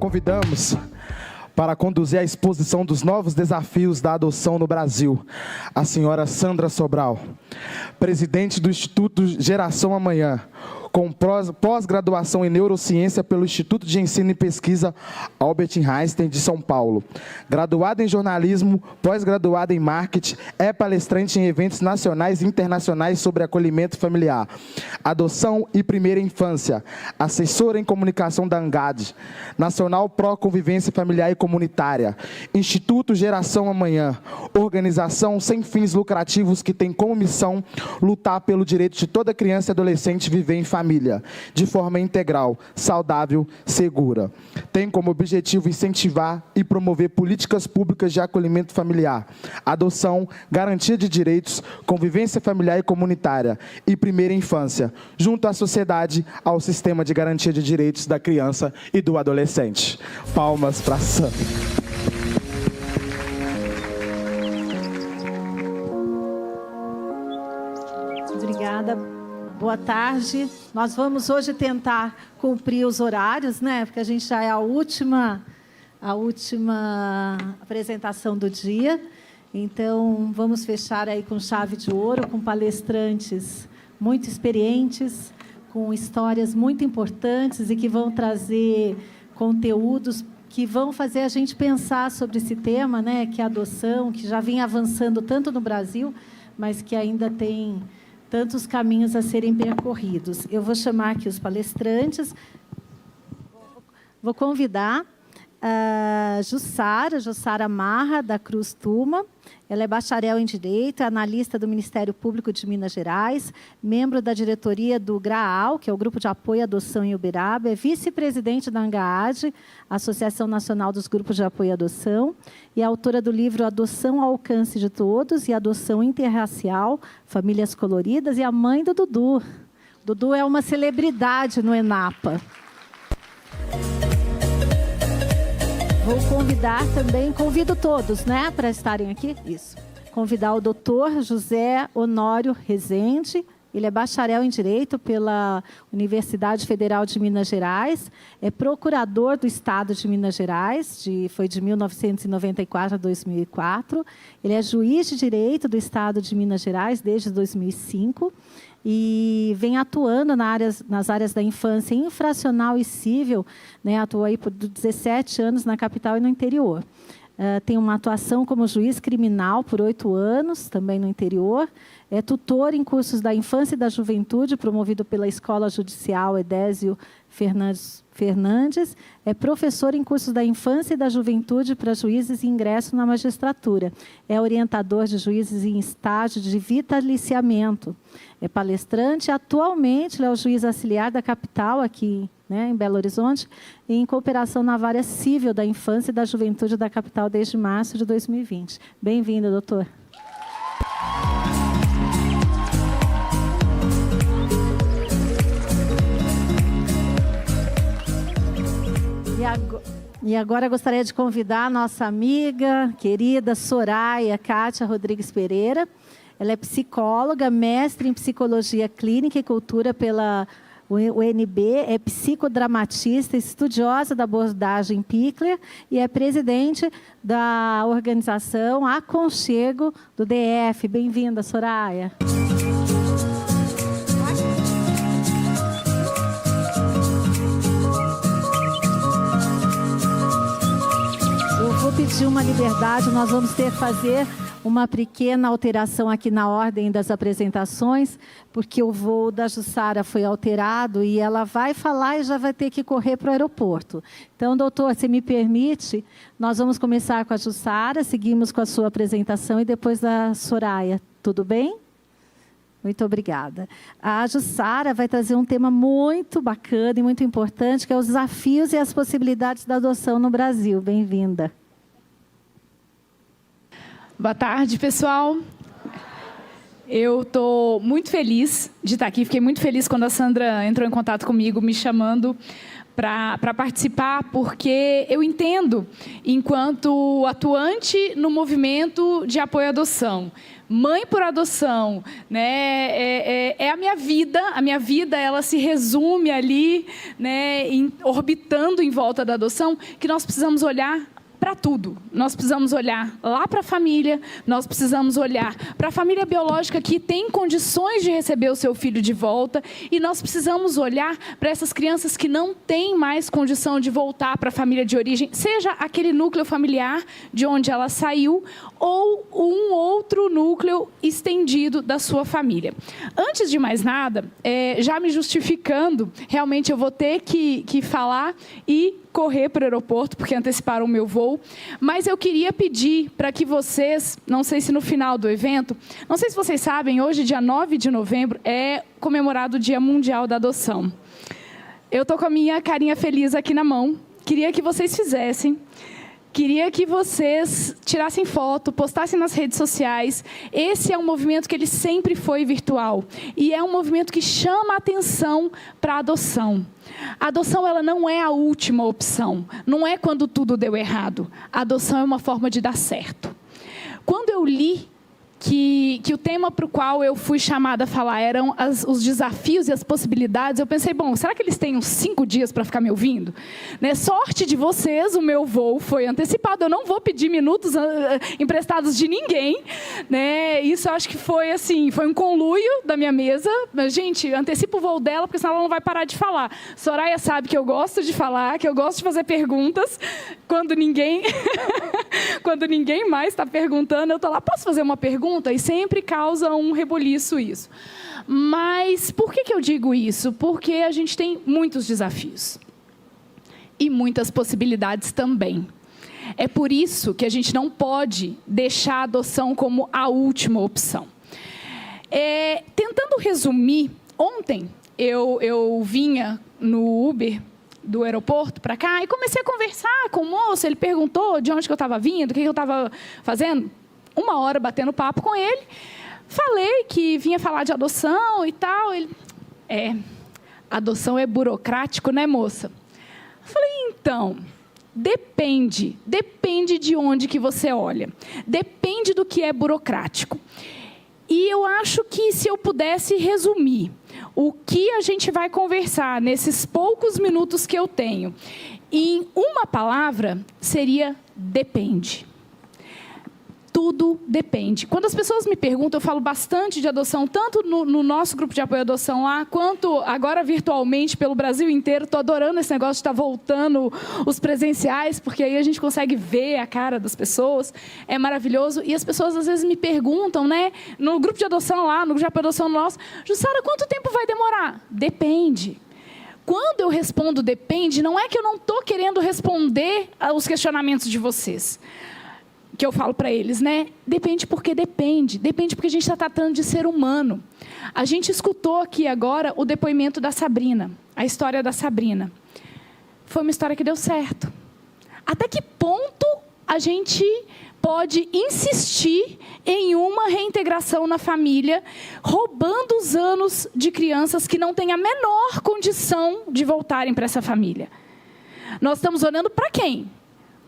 convidamos para conduzir a exposição dos novos desafios da adoção no Brasil, a senhora Sandra Sobral, presidente do Instituto Geração Amanhã, com pós-graduação em Neurociência pelo Instituto de Ensino e Pesquisa Albert Einstein de São Paulo. Graduada em jornalismo, pós-graduada em marketing, é palestrante em eventos nacionais e internacionais sobre acolhimento familiar, adoção e primeira infância, assessora em comunicação da ANGAD, Nacional Pró Convivência Familiar e Comunitária, Instituto Geração Amanhã, organização sem fins lucrativos que tem como missão lutar pelo direito de toda criança e adolescente viver em família, de forma integral, saudável, segura. Tem como objetivo incentivar e promover políticas públicas de acolhimento familiar, adoção, garantia de direitos, convivência familiar e comunitária e primeira infância, junto à sociedade, ao sistema de garantia de direitos da criança e do adolescente. Palmas para a Sandra. Obrigada. Boa tarde. Nós vamos hoje tentar cumprir os horários, né? Porque a gente já é a última apresentação do dia. Então, vamos fechar aí com chave de ouro, com palestrantes muito experientes, com histórias muito importantes e que vão trazer conteúdos que vão fazer a gente pensar sobre esse tema, né? Que é a adoção, que já vem avançando tanto no Brasil, mas que ainda tem tantos caminhos a serem percorridos. Eu vou chamar aqui os palestrantes. Vou convidar a Jussara Marra, da Cruz Tuma. Ela é bacharel em Direito, é analista do Ministério Público de Minas Gerais, membro da diretoria do GRAAL, que é o Grupo de Apoio à Adoção em Uberaba, é vice-presidente da ANGAAD, Associação Nacional dos Grupos de Apoio à Adoção, e é autora do livro Adoção ao Alcance de Todos e Adoção Interracial, Famílias Coloridas, e a mãe do Dudu. Dudu é uma celebridade no ENAPA. Vou convidar também, convido todos, né, para estarem aqui. Isso. Convidar o doutor José Honório Rezende. Ele é bacharel em Direito pela Universidade Federal de Minas Gerais, é procurador do Estado de Minas Gerais, foi de 1994 a 2004. Ele é juiz de Direito do Estado de Minas Gerais desde 2005 e vem atuando nas áreas da infância infracional e civil, né, atua aí por 17 anos na capital e no interior. Tem uma atuação como juiz criminal por 8 anos, também no interior. É tutor em cursos da infância e da juventude, promovido pela Escola Judicial Edésio Fernandes. É professor em cursos da infância e da juventude para juízes e ingresso na magistratura. É orientador de juízes em estágio de vitaliciamento. É palestrante. Atualmente, ele é o juiz auxiliar da capital, aqui, né, em Belo Horizonte, em cooperação na vara civil da infância e da juventude da capital desde março de 2020. Bem-vindo, doutor. E agora gostaria de convidar a nossa amiga, querida Soraya Kátia Rodrigues Pereira. Ela é psicóloga, mestre em Psicologia Clínica e Cultura pela UNB, é psicodramatista, estudiosa da abordagem Pickler e é presidente da organização Aconchego do DF. Bem-vinda, Soraya. Eu vou pedir uma liberdade, nós vamos ter que fazer uma pequena alteração aqui na ordem das apresentações, porque o voo da Jussara foi alterado e ela vai falar e já vai ter que correr para o aeroporto. Então, doutor, se me permite, nós vamos começar com a Jussara, seguimos com a sua apresentação e depois da Soraya. Tudo bem? Muito obrigada. A Jussara vai trazer um tema muito bacana e muito importante, que é os desafios e as possibilidades da adoção no Brasil. Bem-vinda. Boa tarde, pessoal. Eu estou muito feliz de estar aqui. Fiquei muito feliz quando a Sandra entrou em contato comigo, me chamando para participar, porque eu entendo, enquanto atuante no movimento de apoio à adoção, mãe por adoção, né, é a minha vida ela se resume ali, né, orbitando em volta da adoção, que nós precisamos olhar para tudo. Nós precisamos olhar lá para a família, nós precisamos olhar para a família biológica que tem condições de receber o seu filho de volta, e nós precisamos olhar para essas crianças que não têm mais condição de voltar para a família de origem, seja aquele núcleo familiar de onde ela saiu, ou um outro núcleo estendido da sua família. Antes de mais nada, já me justificando, realmente eu vou ter que falar e correr para o aeroporto, porque anteciparam o meu voo, mas eu queria pedir para que vocês, não sei se no final do evento, não sei se vocês sabem, hoje, dia 9 de novembro, é comemorado o Dia Mundial da Adoção. Eu estou com a minha carinha feliz aqui na mão, queria que vocês fizessem, queria que vocês tirassem foto, postassem nas redes sociais. Esse é um movimento que ele sempre foi virtual, e é um movimento que chama a atenção para a adoção. A adoção ela não é a última opção, não é quando tudo deu errado. A adoção é uma forma de dar certo. Quando eu li que o tema para o qual eu fui chamada a falar eram os desafios e as possibilidades, eu pensei, bom, será que eles têm uns 5 dias para ficar me ouvindo? Né? Sorte de vocês, o meu voo foi antecipado, eu não vou pedir minutos emprestados de ninguém. Né? Isso eu acho que foi assim, foi um conluio da minha mesa. Mas, gente, antecipa o voo dela, porque senão ela não vai parar de falar. Soraya sabe que eu gosto de falar, que eu gosto de fazer perguntas. Quando ninguém mais está perguntando, eu estou lá, posso fazer uma pergunta? E sempre causa um reboliço isso. Mas por que eu digo isso? Porque a gente tem muitos desafios. E muitas possibilidades também. É por isso que a gente não pode deixar a adoção como a última opção. Tentando resumir, ontem eu vinha no Uber do aeroporto para cá e comecei a conversar com o moço. Ele perguntou de onde que eu estava vindo, o que eu estava fazendo. 1 hora batendo papo com ele. Falei que vinha falar de adoção e tal. Ele, adoção é burocrático, né, moça? Eu falei, então, depende de onde que você olha. Depende do que é burocrático. E eu acho que se eu pudesse resumir o que a gente vai conversar nesses poucos minutos que eu tenho, em uma palavra, seria depende. Tudo depende. Quando as pessoas me perguntam, eu falo bastante de adoção, tanto no nosso grupo de apoio à adoção lá, quanto agora virtualmente pelo Brasil inteiro. Estou adorando esse negócio de estar voltando os presenciais, porque aí a gente consegue ver a cara das pessoas. É maravilhoso. E as pessoas às vezes me perguntam, né, no grupo de adoção lá, no grupo de apoio à adoção nosso, Jussara, quanto tempo vai demorar? Depende. Quando eu respondo depende, não é que eu não estou querendo responder aos questionamentos de vocês, que eu falo para eles, né? Depende porque depende. Depende porque a gente está tratando de ser humano. A gente escutou aqui agora o depoimento da Sabrina, a história da Sabrina. Foi uma história que deu certo. Até que ponto a gente pode insistir em uma reintegração na família, roubando os anos de crianças que não têm a menor condição de voltarem para essa família? Nós estamos olhando para quem?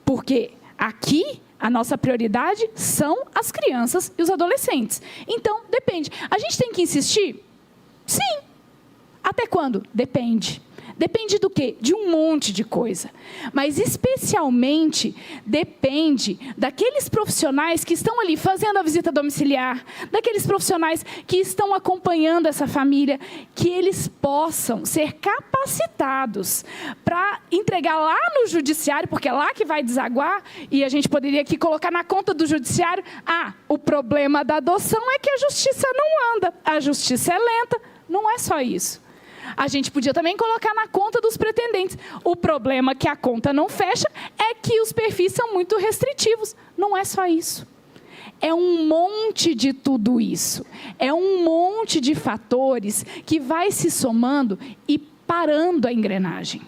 Porque aqui a nossa prioridade são as crianças e os adolescentes. Então, depende. A gente tem que insistir? Sim. Até quando? Depende. Depende do quê? De um monte de coisa. Mas, especialmente, depende daqueles profissionais que estão ali fazendo a visita domiciliar, daqueles profissionais que estão acompanhando essa família, que eles possam ser capacitados para entregar lá no judiciário, porque é lá que vai desaguar, e a gente poderia aqui colocar na conta do judiciário, o problema da adoção é que a justiça não anda, a justiça é lenta. Não é só isso. A gente podia também colocar na conta dos pretendentes. O problema que a conta não fecha é que os perfis são muito restritivos. Não é só isso. É um monte de tudo isso. É um monte de fatores que vai se somando e parando a engrenagem.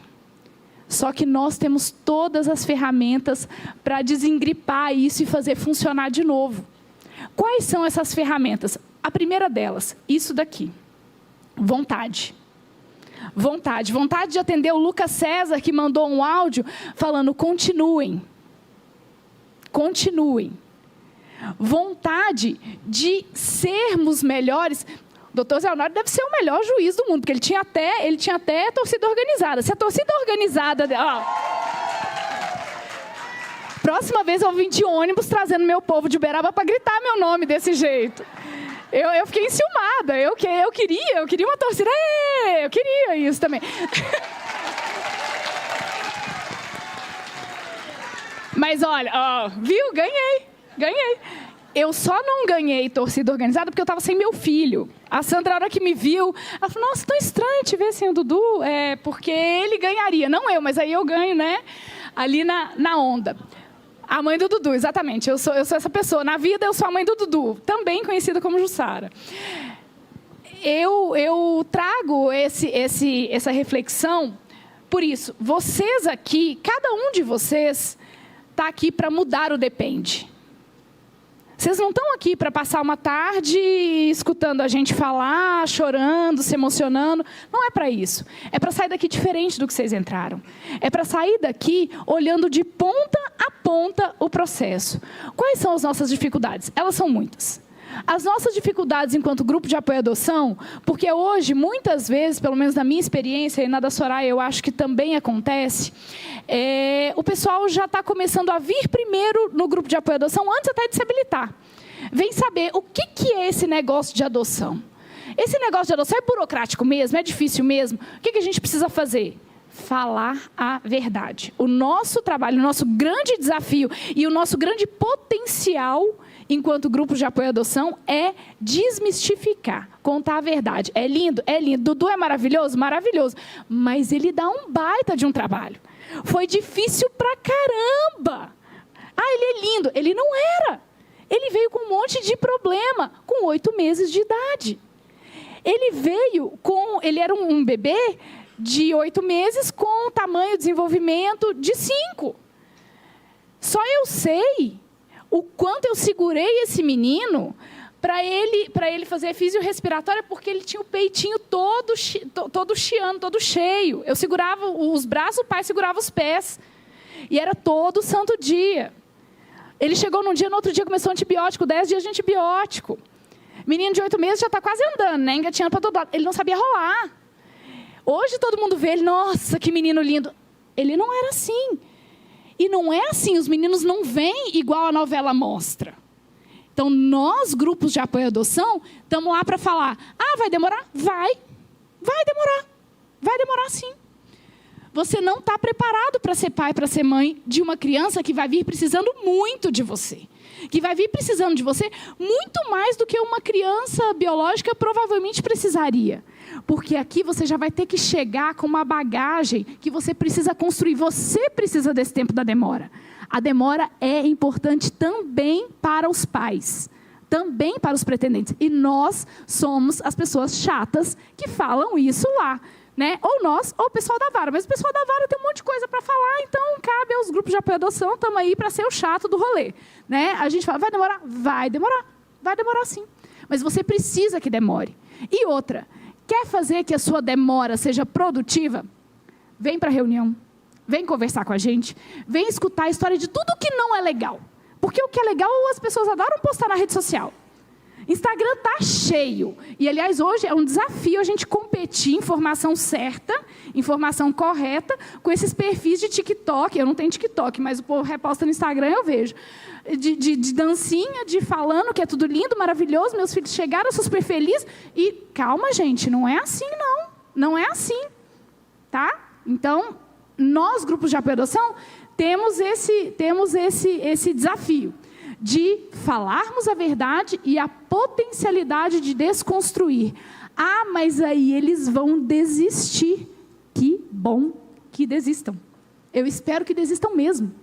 Só que nós temos todas as ferramentas para desengripar isso e fazer funcionar de novo. Quais são essas ferramentas? A primeira delas, isso daqui. Vontade. Vontade. Vontade de atender o Lucas César, que mandou um áudio falando, continuem. Continuem. Vontade de sermos melhores. O doutor Zé Honório deve ser o melhor juiz do mundo, porque ele tinha até torcida organizada. Se a torcida organizada... Próxima vez eu vim de ônibus trazendo meu povo de Uberaba para gritar meu nome desse jeito. Eu fiquei enciumada. Eu queria uma torcida. Eu queria isso também. Mas olha, viu? Ganhei. Eu só não ganhei torcida organizada porque eu estava sem meu filho. A Sandra, a hora que me viu, ela falou, nossa, tão estranho te ver sem o Dudu. Porque ele ganharia. Não eu, mas aí eu ganho, né? Ali na onda. A mãe do Dudu, exatamente. Eu sou essa pessoa. Na vida, eu sou a mãe do Dudu, também conhecida como Jussara. Eu trago essa reflexão por isso. Vocês aqui, cada um de vocês, está aqui para mudar o depende. Vocês não estão aqui para passar uma tarde escutando a gente falar, chorando, se emocionando. Não é para isso. É para sair daqui diferente do que vocês entraram. É para sair daqui olhando de ponta a ponta o processo. Quais são as nossas dificuldades? Elas são muitas. As nossas dificuldades enquanto grupo de apoio à adoção, porque hoje, muitas vezes, pelo menos na minha experiência, e na da Soraya eu acho que também acontece, o pessoal já está começando a vir primeiro no grupo de apoio à adoção, antes até de se habilitar. Vem saber o que é esse negócio de adoção. Esse negócio de adoção é burocrático mesmo? É difícil mesmo? O que a gente precisa fazer? Falar a verdade. O nosso trabalho, o nosso grande desafio e o nosso grande potencial enquanto grupo de apoio à adoção é desmistificar, contar a verdade. É lindo, é lindo. Dudu é maravilhoso? Maravilhoso. Mas ele dá um baita de um trabalho. Foi difícil pra caramba. Ele é lindo. Ele não era. Ele veio com um monte de problema, com 8 meses de idade. Ele era um bebê de 8 meses com tamanho, desenvolvimento de 5. Só eu sei o quanto eu segurei esse menino para ele fazer fisiorrespiratória, porque ele tinha o peitinho todo chiando, todo cheio. Eu segurava os braços, o pai segurava os pés. E era todo santo dia. Ele chegou num dia, no outro dia começou antibiótico, 10 dias de antibiótico. Menino de 8 meses já está quase andando, né? Engatinhando para todo lado. Ele não sabia rolar. Hoje todo mundo vê ele, nossa, que menino lindo. Ele não era assim. E não é assim, os meninos não vêm igual a novela mostra. Então, nós, grupos de apoio à adoção, estamos lá para falar, vai demorar? Vai demorar. Vai demorar sim. Você não está preparado para ser pai, para ser mãe de uma criança que vai vir precisando muito de você. Que vai vir precisando de você muito mais do que uma criança biológica provavelmente precisaria. Porque aqui você já vai ter que chegar com uma bagagem que você precisa construir. Você precisa desse tempo da demora. A demora é importante também para os pais. Também para os pretendentes. E nós somos as pessoas chatas que falam isso lá. Né? Ou nós, ou o pessoal da vara. Mas o pessoal da vara tem um monte de coisa para falar, então cabe aos grupos de apoio à adoção, estamos aí para ser o chato do rolê. Né? A gente fala, vai demorar? Vai demorar sim. Mas você precisa que demore. E outra, quer fazer que a sua demora seja produtiva? Vem para a reunião, vem conversar com a gente, vem escutar a história de tudo que não é legal. Porque o que é legal, as pessoas adoram postar na rede social. Instagram está cheio. E, aliás, hoje é um desafio a gente competir informação certa, informação correta, com esses perfis de TikTok. Eu não tenho TikTok, mas o povo reposta no Instagram, eu vejo. De dancinha, de falando que é tudo lindo, maravilhoso, meus filhos chegaram, eu sou super feliz. E calma, gente, não é assim, não. Não é assim. Tá? Então, nós, grupos de apoio à adoção, temos esse desafio de falarmos a verdade e a potencialidade de desconstruir. Mas aí eles vão desistir. Que bom que desistam. Eu espero que desistam mesmo.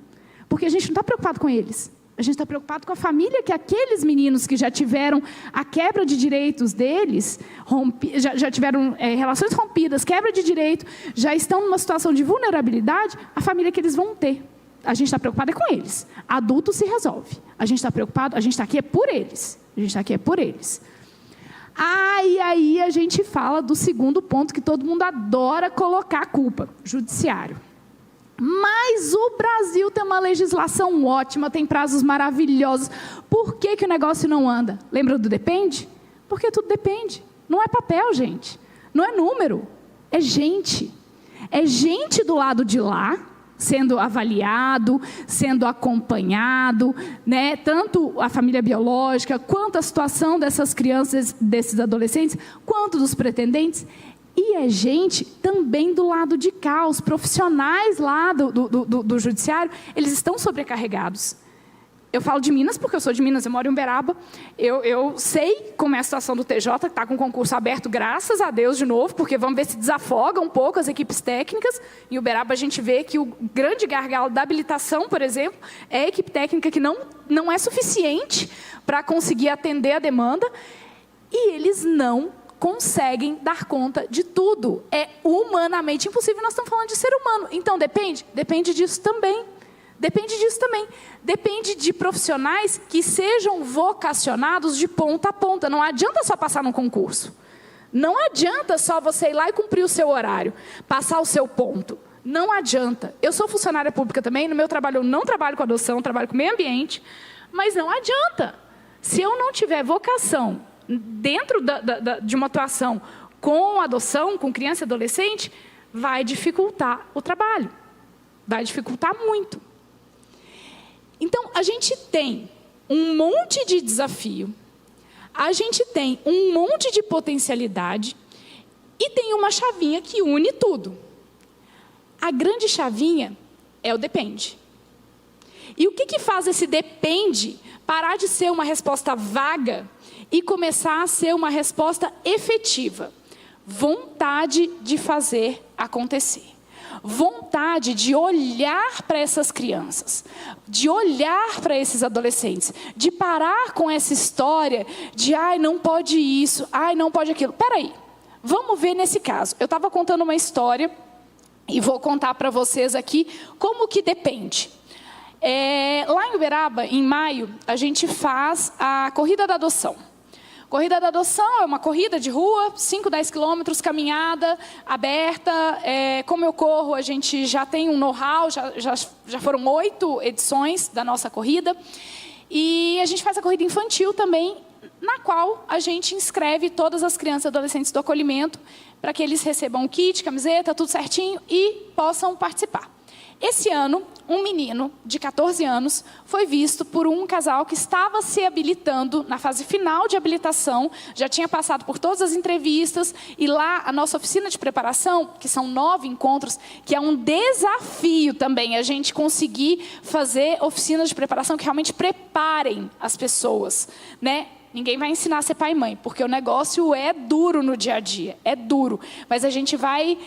Porque a gente não está preocupado com eles. A gente está preocupado com a família, que aqueles meninos que já tiveram a quebra de direitos deles, já tiveram relações rompidas, quebra de direito, já estão numa situação de vulnerabilidade, a família que eles vão ter. A gente está preocupado com eles. Adulto se resolve. A gente está preocupado, a gente está aqui por eles. A gente está aqui por eles. E aí a gente fala do segundo ponto que todo mundo adora colocar a culpa: judiciário. Mas o Brasil tem uma legislação ótima, tem prazos maravilhosos. Por que que o negócio não anda? Lembra do depende? Porque tudo depende. Não é papel, gente. Não é número. É gente. É gente do lado de lá, sendo avaliado, sendo acompanhado, né? Tanto a família biológica, quanto a situação dessas crianças, desses adolescentes, quanto dos pretendentes. E é gente também do lado de cá. Os profissionais lá do judiciário, eles estão sobrecarregados. Eu falo de Minas porque eu sou de Minas, eu moro em Uberaba. Eu sei como é a situação do TJ, que está com o concurso aberto, graças a Deus, de novo, porque vamos ver se desafoga um pouco as equipes técnicas. Em Uberaba a gente vê que o grande gargalo da habilitação, por exemplo, é a equipe técnica que não é suficiente para conseguir atender a demanda. E eles não conseguem dar conta de tudo. É humanamente impossível. Nós estamos falando de ser humano. Então, depende disso também. Depende disso também. Depende de profissionais que sejam vocacionados de ponta a ponta. Não adianta só passar num concurso. Não adianta só você ir lá e cumprir o seu horário, passar o seu ponto. Não adianta. Eu sou funcionária pública também. No meu trabalho, eu não trabalho com adoção, trabalho com meio ambiente. Mas não adianta. Se eu não tiver vocação dentro de uma atuação com adoção, com criança e adolescente, vai dificultar o trabalho. Vai dificultar muito. Então, a gente tem um monte de desafio, a gente tem um monte de potencialidade e tem uma chavinha que une tudo. A grande chavinha é o depende. E o que faz esse depende parar de ser uma resposta vaga e começar a ser uma resposta efetiva? Vontade de fazer acontecer. Vontade de olhar para essas crianças, de olhar para esses adolescentes, de parar com essa história de não pode isso, não pode aquilo. Peraí, vamos ver nesse caso. Eu estava contando uma história e vou contar para vocês aqui como que depende. Lá em Uberaba, em maio, a gente faz a Corrida da Adoção. Corrida da Adoção é uma corrida de rua, 5, 10 quilômetros, caminhada, aberta. Como eu corro, a gente já tem um know-how, já foram 8 edições da nossa corrida. E a gente faz a corrida infantil também, na qual a gente inscreve todas as crianças e adolescentes do acolhimento para que eles recebam o kit, camiseta, tudo certinho e possam participar. Esse ano, um menino de 14 anos foi visto por um casal que estava se habilitando na fase final de habilitação, já tinha passado por todas as entrevistas, e lá a nossa oficina de preparação, que são 9 encontros, que é um desafio também a gente conseguir fazer oficinas de preparação que realmente preparem as pessoas, né? Ninguém vai ensinar a ser pai e mãe, porque o negócio é duro no dia a dia, é duro. Mas a gente vai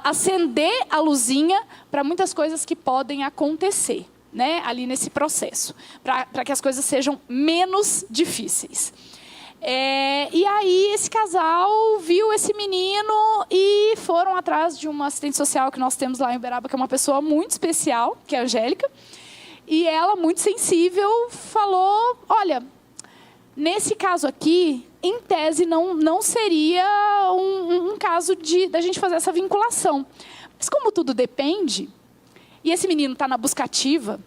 acender a luzinha para muitas coisas que podem acontecer, né, ali nesse processo, para que as coisas sejam menos difíceis. E aí esse casal viu esse menino e foram atrás de uma assistente social que nós temos lá em Uberaba, que é uma pessoa muito especial, que é a Angélica. E ela, muito sensível, falou: olha, nesse caso aqui, em tese, não seria um caso da gente fazer essa vinculação. Mas como tudo depende, e esse menino está na buscativa,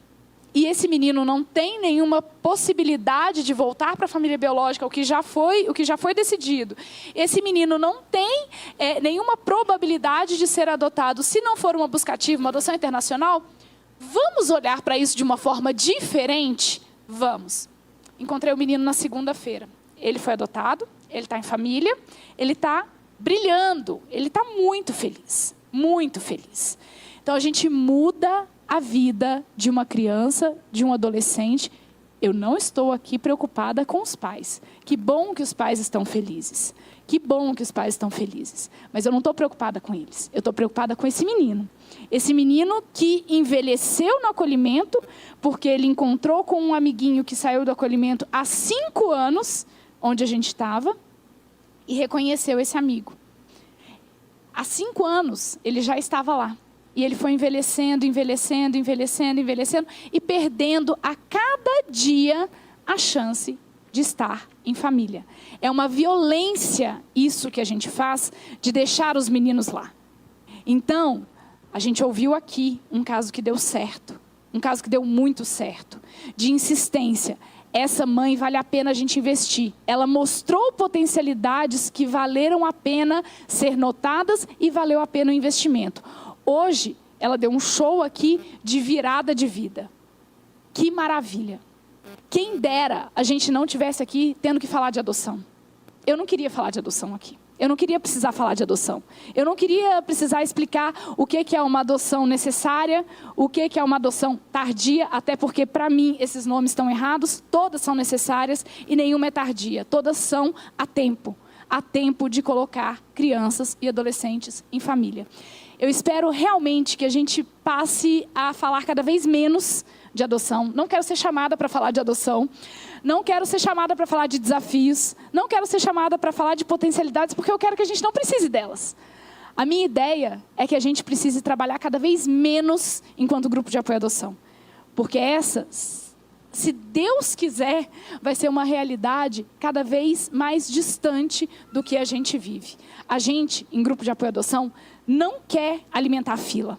e esse menino não tem nenhuma possibilidade de voltar para a família biológica, o que já foi decidido. Esse menino não tem nenhuma probabilidade de ser adotado, se não for uma buscativa, uma adoção internacional. Vamos olhar para isso de uma forma diferente? Vamos. Encontrei o menino na segunda-feira. Ele foi adotado, ele está em família, ele está brilhando, ele está muito feliz, muito feliz. Então, a gente muda a vida de uma criança, de um adolescente. Eu não estou aqui preocupada com os pais. Que bom que os pais estão felizes. Que bom que os pais estão felizes. Mas eu não estou preocupada com eles. Eu estou preocupada com esse menino. Esse menino que envelheceu no acolhimento, porque ele encontrou com um amiguinho que saiu do acolhimento há 5 anos, onde a gente estava, e reconheceu esse amigo. Há 5 anos, ele já estava lá. E ele foi envelhecendo, envelhecendo, envelhecendo, envelhecendo, e perdendo a cada dia a chance de estar em família. É uma violência isso que a gente faz de deixar os meninos lá. Então, a gente ouviu aqui um caso que deu certo, um caso que deu muito certo, de insistência. Essa mãe vale a pena a gente investir. Ela mostrou potencialidades que valeram a pena ser notadas e valeu a pena o investimento. Hoje, ela deu um show aqui de virada de vida. Que maravilha. Quem dera a gente não tivesse aqui tendo que falar de adoção. Eu não queria falar de adoção aqui. Eu não queria precisar falar de adoção. Eu não queria precisar explicar o que é uma adoção necessária, o que é uma adoção tardia, até porque, para mim, esses nomes estão errados. Todas são necessárias e nenhuma é tardia. Todas são a tempo de colocar crianças e adolescentes em família. Eu espero realmente que a gente passe a falar cada vez menos de adoção. Não quero ser chamada para falar de adoção. Não quero ser chamada para falar de desafios. Não quero ser chamada para falar de potencialidades, porque eu quero que a gente não precise delas. A minha ideia é que a gente precise trabalhar cada vez menos enquanto grupo de apoio à adoção. Porque essa, se Deus quiser, vai ser uma realidade cada vez mais distante do que a gente vive. A gente, em grupo de apoio à adoção, não quer alimentar a fila.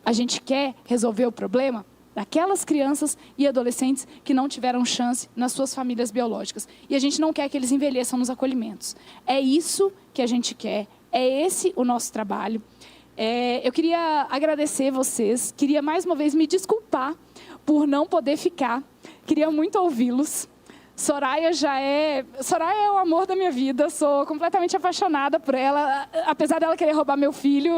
A gente quer resolver o problema daquelas crianças e adolescentes que não tiveram chance nas suas famílias biológicas. E a gente não quer que eles envelheçam nos acolhimentos. É isso que a gente quer, é esse o nosso trabalho. Eu queria agradecer vocês, queria mais uma vez me desculpar por não poder ficar, queria muito ouvi-los. Soraya é o amor da minha vida, sou completamente apaixonada por ela, apesar dela querer roubar meu filho,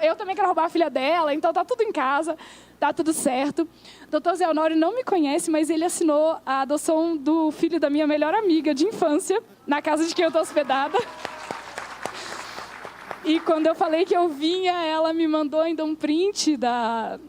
eu também quero roubar a filha dela, então tá tudo em casa, tá tudo certo. Dr. Zé Honório não me conhece, mas ele assinou a adoção do filho da minha melhor amiga de infância, na casa de quem eu estou hospedada. E quando eu falei que eu vinha, ela me mandou ainda um print da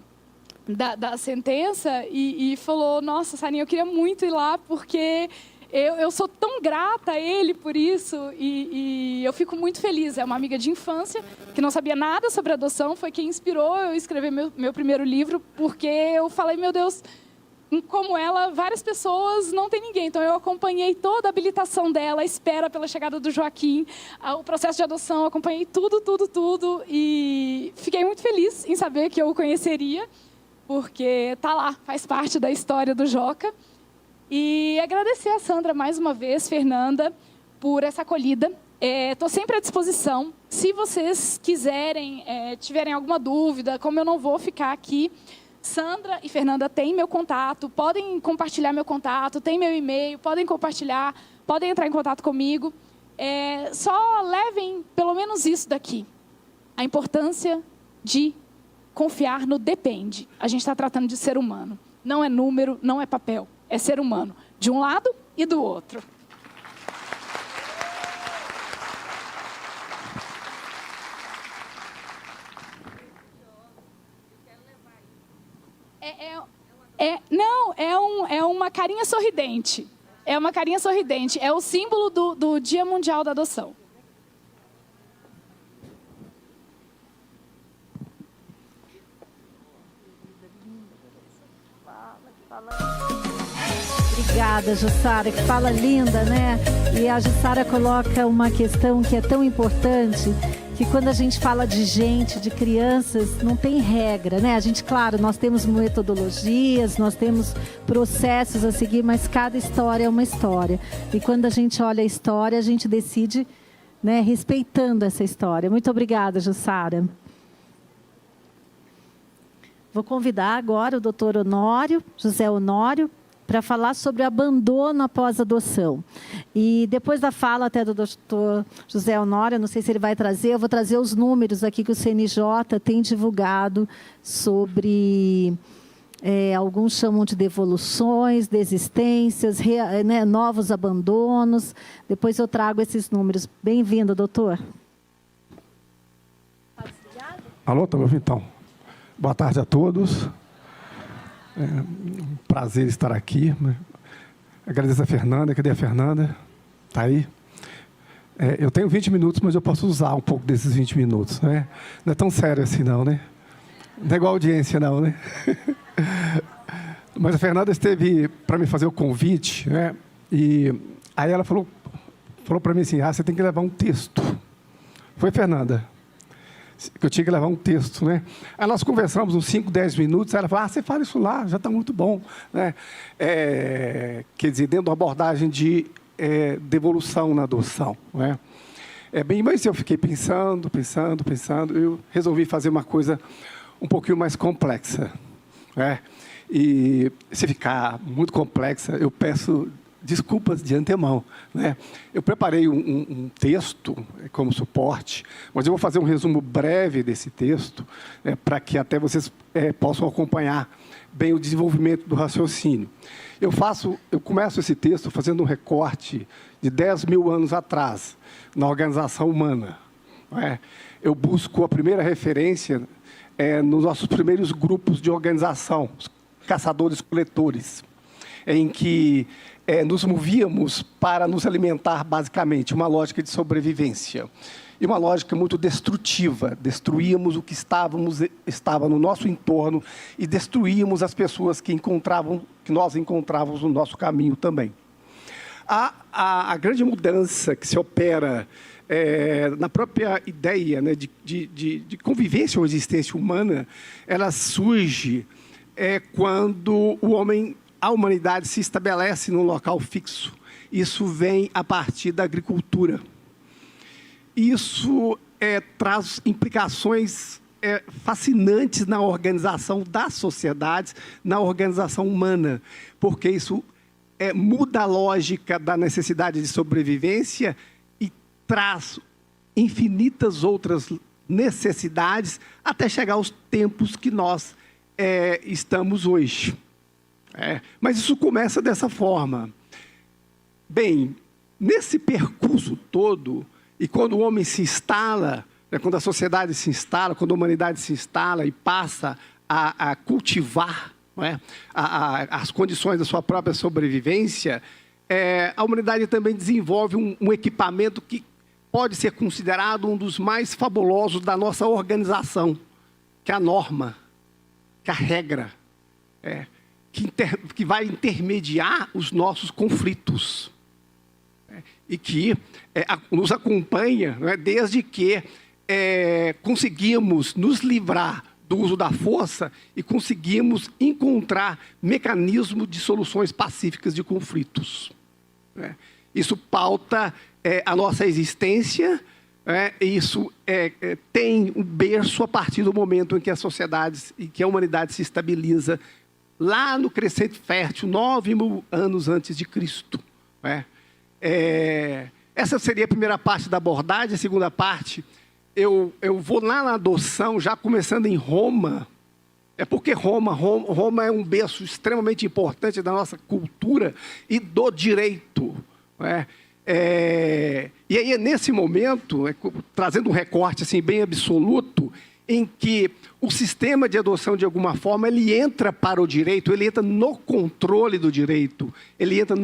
sentença e falou: nossa, Sarinha, eu queria muito ir lá porque eu sou tão grata a ele por isso e eu fico muito feliz. É uma amiga de infância que não sabia nada sobre adoção, foi quem inspirou eu escrever meu primeiro livro, porque eu falei, meu Deus, como ela, várias pessoas, não tem ninguém. Então eu acompanhei toda a habilitação dela, a espera pela chegada do Joaquim, o processo de adoção, acompanhei tudo e fiquei muito feliz em saber que eu o conheceria, porque tá lá, faz parte da história do Joca. E agradecer a Sandra mais uma vez, Fernanda, por essa acolhida. Estou sempre à disposição. Se vocês quiserem, tiverem alguma dúvida, como eu não vou ficar aqui, Sandra e Fernanda têm meu contato, podem compartilhar meu contato, tem meu e-mail, podem compartilhar, podem entrar em contato comigo. Só levem pelo menos isso daqui. A importância de confiar no depende. A gente está tratando de ser humano. Não é número, não é papel. É ser humano. De um lado e do outro. É uma carinha sorridente. É uma carinha sorridente. É o símbolo do Dia Mundial da Adoção. Obrigada, Jussara, que fala linda, né? E a Jussara coloca uma questão que é tão importante, que quando a gente fala de gente, de crianças, não tem regra, né? A gente, claro, nós temos metodologias, nós temos processos a seguir, mas cada história é uma história. E quando a gente olha a história, a gente decide, né, respeitando essa história. Muito obrigada, Jussara. Vou convidar agora o doutor Honório, José Honório, para falar sobre o abandono após adoção. E depois da fala até do doutor José Honório, não sei se ele vai trazer, eu vou trazer os números aqui que o CNJ tem divulgado sobre, alguns chamam de devoluções, desistências, né, novos abandonos. Depois eu trago esses números. Bem-vindo, doutor. Alô, está me ouvindo então? Boa tarde a todos. Um prazer estar aqui. Agradeço a Fernanda. Cadê a Fernanda? Está aí? Eu tenho 20 minutos, mas eu posso usar um pouco desses 20 minutos. Né? Não é tão sério assim, não, né? Não é igual a audiência, não, né? Mas a Fernanda esteve para me fazer o convite, né? E aí ela falou para mim assim, você tem que levar um texto. Foi, Fernanda? Que eu tinha que levar um texto, né? Aí nós conversamos uns 5, 10 minutos, aí ela falou, você fala isso lá, já está muito bom, né? Quer dizer, dentro da abordagem de devolução na adoção, né? Mas eu fiquei pensando, eu resolvi fazer uma coisa um pouquinho mais complexa, né? E se ficar muito complexa, eu peço desculpas de antemão, né? Eu preparei um texto como suporte, mas eu vou fazer um resumo breve desse texto, para que até vocês possam acompanhar bem o desenvolvimento do raciocínio. Eu começo esse texto fazendo um recorte de 10 mil anos atrás, na organização humana, né? Eu busco a primeira referência nos nossos primeiros grupos de organização, os caçadores-coletores, em que nos movíamos para nos alimentar, basicamente, uma lógica de sobrevivência. E uma lógica muito destrutiva. Destruíamos o que estava no nosso entorno e destruíamos as pessoas que nós encontrávamos no nosso caminho também. A grande mudança que se opera na própria ideia, né, de convivência ou existência humana, ela surge quando a humanidade se estabelece num local fixo. Isso vem a partir da agricultura. Isso traz implicações fascinantes na organização das sociedades, na organização humana, porque isso muda a lógica da necessidade de sobrevivência e traz infinitas outras necessidades até chegar aos tempos que nós estamos hoje. Mas isso começa dessa forma. Bem, nesse percurso todo, e quando o homem se instala, quando a sociedade se instala, quando a humanidade se instala e passa a cultivar, as condições da sua própria sobrevivência, a humanidade também desenvolve um equipamento que pode ser considerado um dos mais fabulosos da nossa organização, que é a norma, que é a regra, que vai intermediar os nossos conflitos, e que nos acompanha, desde que conseguimos nos livrar do uso da força e conseguimos encontrar mecanismos de soluções pacíficas de conflitos. Isso pauta a nossa existência, isso tem um berço a partir do momento em que as sociedades e que a humanidade se estabiliza lá no crescente fértil, 9.000 anos antes de Cristo. Essa seria a primeira parte da abordagem. A segunda parte, eu vou lá na adoção, já começando em Roma. Porque Roma é um berço extremamente importante da nossa cultura e do direito. E aí é nesse momento, trazendo um recorte assim, bem absoluto, em que o sistema de adoção, de alguma forma, ele entra para o direito, ele entra no controle do direito, ele entra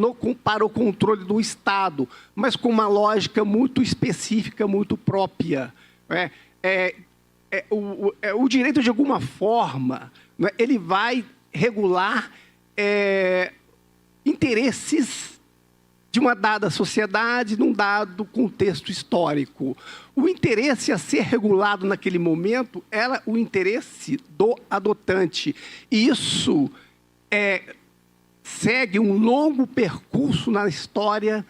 para o controle do Estado, mas com uma lógica muito específica, muito própria. O direito, de alguma forma, ele vai regular interesses de uma dada sociedade, num dado contexto histórico. O interesse a ser regulado naquele momento era o interesse do adotante. E isso segue um longo percurso na história,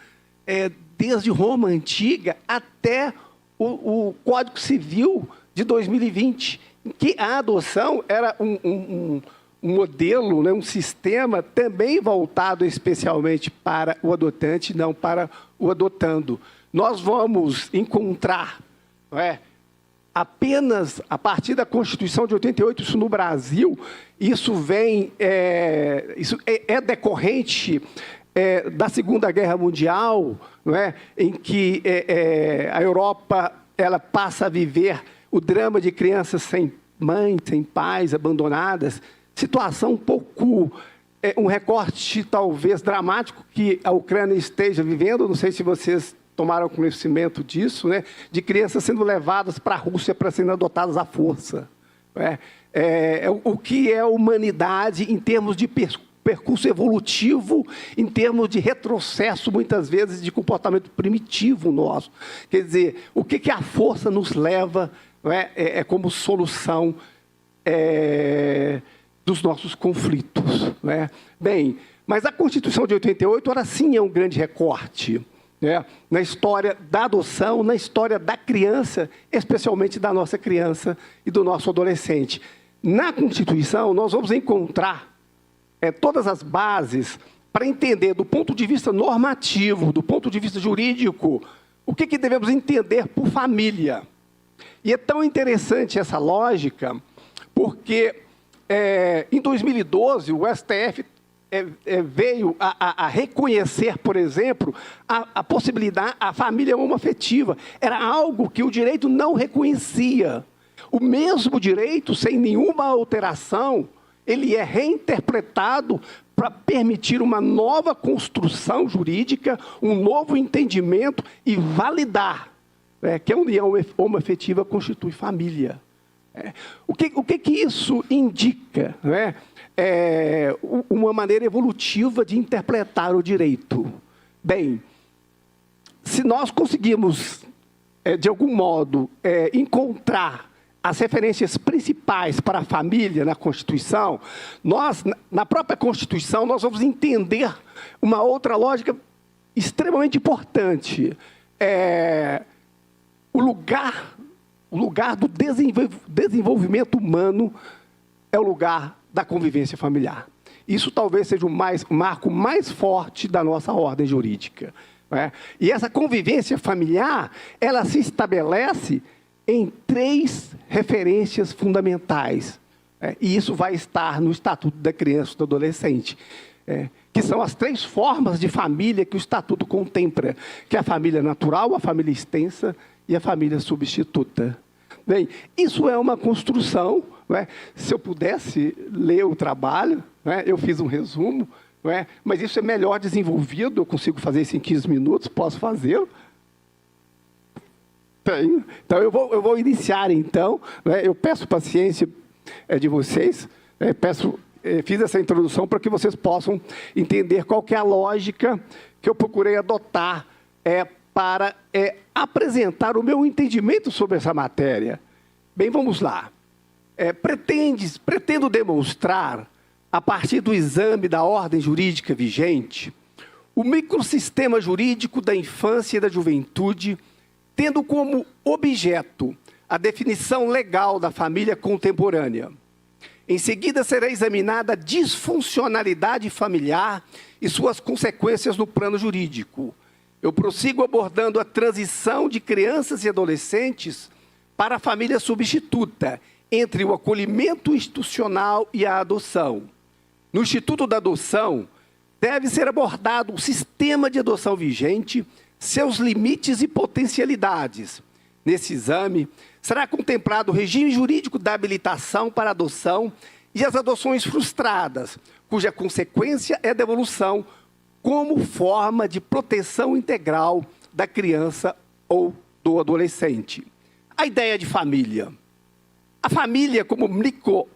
desde Roma Antiga até o Código Civil de 2020, em que a adoção era um modelo, um sistema também voltado especialmente para o adotante, não para o adotando. Nós vamos encontrar, apenas a partir da Constituição de 88, isso no Brasil, isso é decorrente da Segunda Guerra Mundial, em que a Europa ela passa a viver o drama de crianças sem mãe, sem pais, abandonadas. Situação um pouco, um recorte talvez dramático que a Ucrânia esteja vivendo, não sei se vocês tomaram conhecimento disso, de crianças sendo levadas para a Rússia para serem adotadas à força. O que é a humanidade em termos de percurso evolutivo em termos de retrocesso, muitas vezes, de comportamento primitivo nosso. Quer dizer, o que a força nos leva, não é como solução dos nossos conflitos. Não é? Bem, mas a Constituição de 88, ela sim é um grande recorte, né, na história da adoção, na história da criança, especialmente da nossa criança e do nosso adolescente. Na Constituição, nós vamos encontrar todas as bases para entender, do ponto de vista normativo, do ponto de vista jurídico, o que devemos entender por família. E é tão interessante essa lógica, porque em 2012, o STF veio a reconhecer, por exemplo, a possibilidade, a família homoafetiva. Era algo que o direito não reconhecia. O mesmo direito, sem nenhuma alteração, ele é reinterpretado para permitir uma nova construção jurídica, um novo entendimento e validar que a união homoafetiva constitui família. O que isso indica? Não é? Uma maneira evolutiva de interpretar o direito. Bem, se nós conseguimos, de algum modo, encontrar as referências principais para a família na Constituição, nós, na própria Constituição, nós vamos entender uma outra lógica extremamente importante. O lugar do desenvolvimento humano é o lugar da convivência familiar. Isso talvez seja o marco mais forte da nossa ordem jurídica. Né? E essa convivência familiar, ela se estabelece em 3 referências fundamentais. E isso vai estar no Estatuto da Criança e do Adolescente. Que são as 3 formas de família que o Estatuto contempla, que é a família natural, a família extensa e a família substituta. Bem, isso é uma construção, não é? Se eu pudesse ler o trabalho, não é? Eu fiz um resumo, não é? Mas isso é melhor desenvolvido, eu consigo fazer isso em 15 minutos, posso fazê-lo. Tenho. Então, eu vou iniciar, então, né? Eu peço paciência de vocês, fiz essa introdução para que vocês possam entender qual que é a lógica que eu procurei adotar para apresentar o meu entendimento sobre essa matéria. Bem, vamos lá. Pretendo demonstrar, a partir do exame da ordem jurídica vigente, o microsistema jurídico da infância e da juventude, tendo como objeto a definição legal da família contemporânea. Em seguida, será examinada a disfuncionalidade familiar e suas consequências no plano jurídico. Eu prossigo abordando a transição de crianças e adolescentes para a família substituta, entre o acolhimento institucional e a adoção. No Instituto da Adoção, deve ser abordado o sistema de adoção vigente, seus limites e potencialidades. Nesse exame, será contemplado o regime jurídico da habilitação para adoção e as adoções frustradas, cuja consequência é a devolução como forma de proteção integral da criança ou do adolescente. A ideia de família. A família, como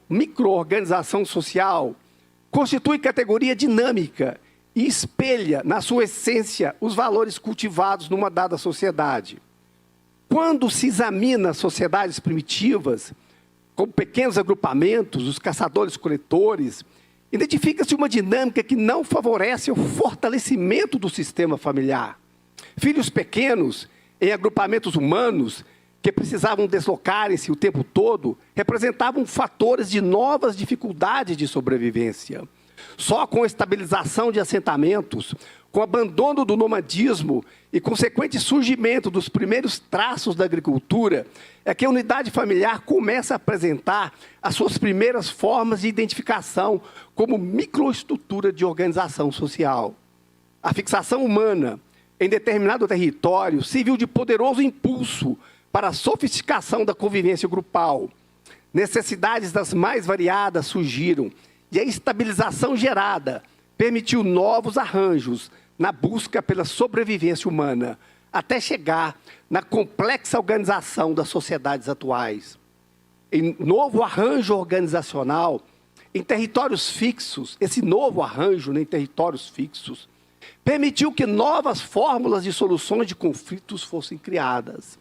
micro-organização social, constitui categoria dinâmica e espelha, na sua essência, os valores cultivados numa dada sociedade. Quando se examina as sociedades primitivas, como pequenos agrupamentos, os caçadores-coletores, identifica-se uma dinâmica que não favorece o fortalecimento do sistema familiar. Filhos pequenos, em agrupamentos humanos, que precisavam deslocarem-se o tempo todo, representavam fatores de novas dificuldades de sobrevivência. Só com a estabilização de assentamentos, com o abandono do nomadismo e consequente surgimento dos primeiros traços da agricultura, é que a unidade familiar começa a apresentar as suas primeiras formas de identificação como microestrutura de organização social. A fixação humana em determinado território serviu de poderoso impulso para a sofisticação da convivência grupal. Necessidades das mais variadas surgiram e a estabilização gerada permitiu novos arranjos na busca pela sobrevivência humana, até chegar na complexa organização das sociedades atuais. Em novo arranjo organizacional, em territórios fixos, esse novo arranjo em territórios fixos, permitiu que novas fórmulas de soluções de conflitos fossem criadas.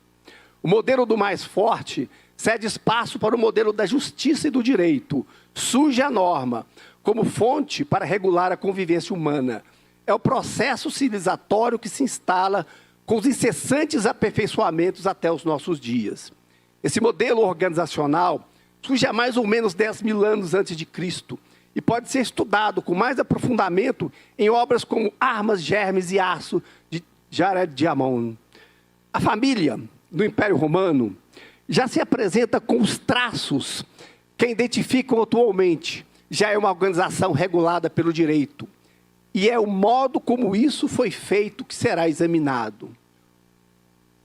O modelo do mais forte cede espaço para o modelo da justiça e do direito. Surge a norma como fonte para regular a convivência humana. É o processo civilizatório que se instala com os incessantes aperfeiçoamentos até os nossos dias. Esse modelo organizacional surge há mais ou menos 10 mil anos antes de Cristo e pode ser estudado com mais aprofundamento em obras como Armas, Germes e Aço, de Jared Diamond. A família do Império Romano já se apresenta com os traços que a identificam atualmente. Já é uma organização regulada pelo direito. E é o modo como isso foi feito que será examinado.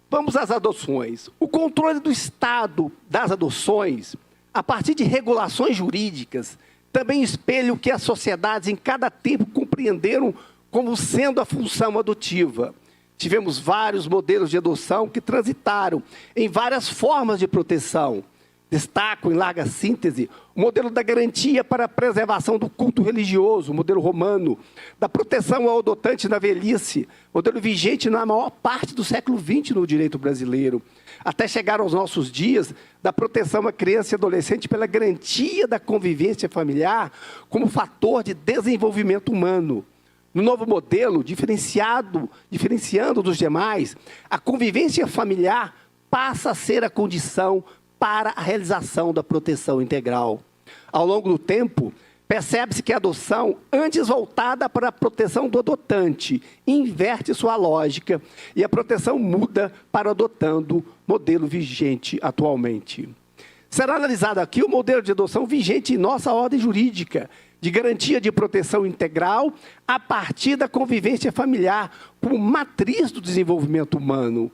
Vamos às adoções. O controle do Estado das adoções, a partir de regulações jurídicas, também espelha o que as sociedades em cada tempo compreenderam como sendo a função adotiva. Tivemos vários modelos de adoção que transitaram em várias formas de proteção. Destaco, em larga síntese, o modelo da garantia para a preservação do culto religioso, o modelo romano, da proteção ao adotante na velhice, modelo vigente na maior parte do século XX no direito brasileiro, até chegar aos nossos dias, da proteção à criança e adolescente pela garantia da convivência familiar como fator de desenvolvimento humano. No novo modelo, diferenciando dos demais, a convivência familiar passa a ser a condição para a realização da proteção integral. Ao longo do tempo, percebe-se que a adoção, antes voltada para a proteção do adotante, inverte sua lógica e a proteção muda para o adotando modelo vigente atualmente. Será analisado aqui o modelo de adoção vigente em nossa ordem jurídica, de garantia de proteção integral a partir da convivência familiar como matriz do desenvolvimento humano.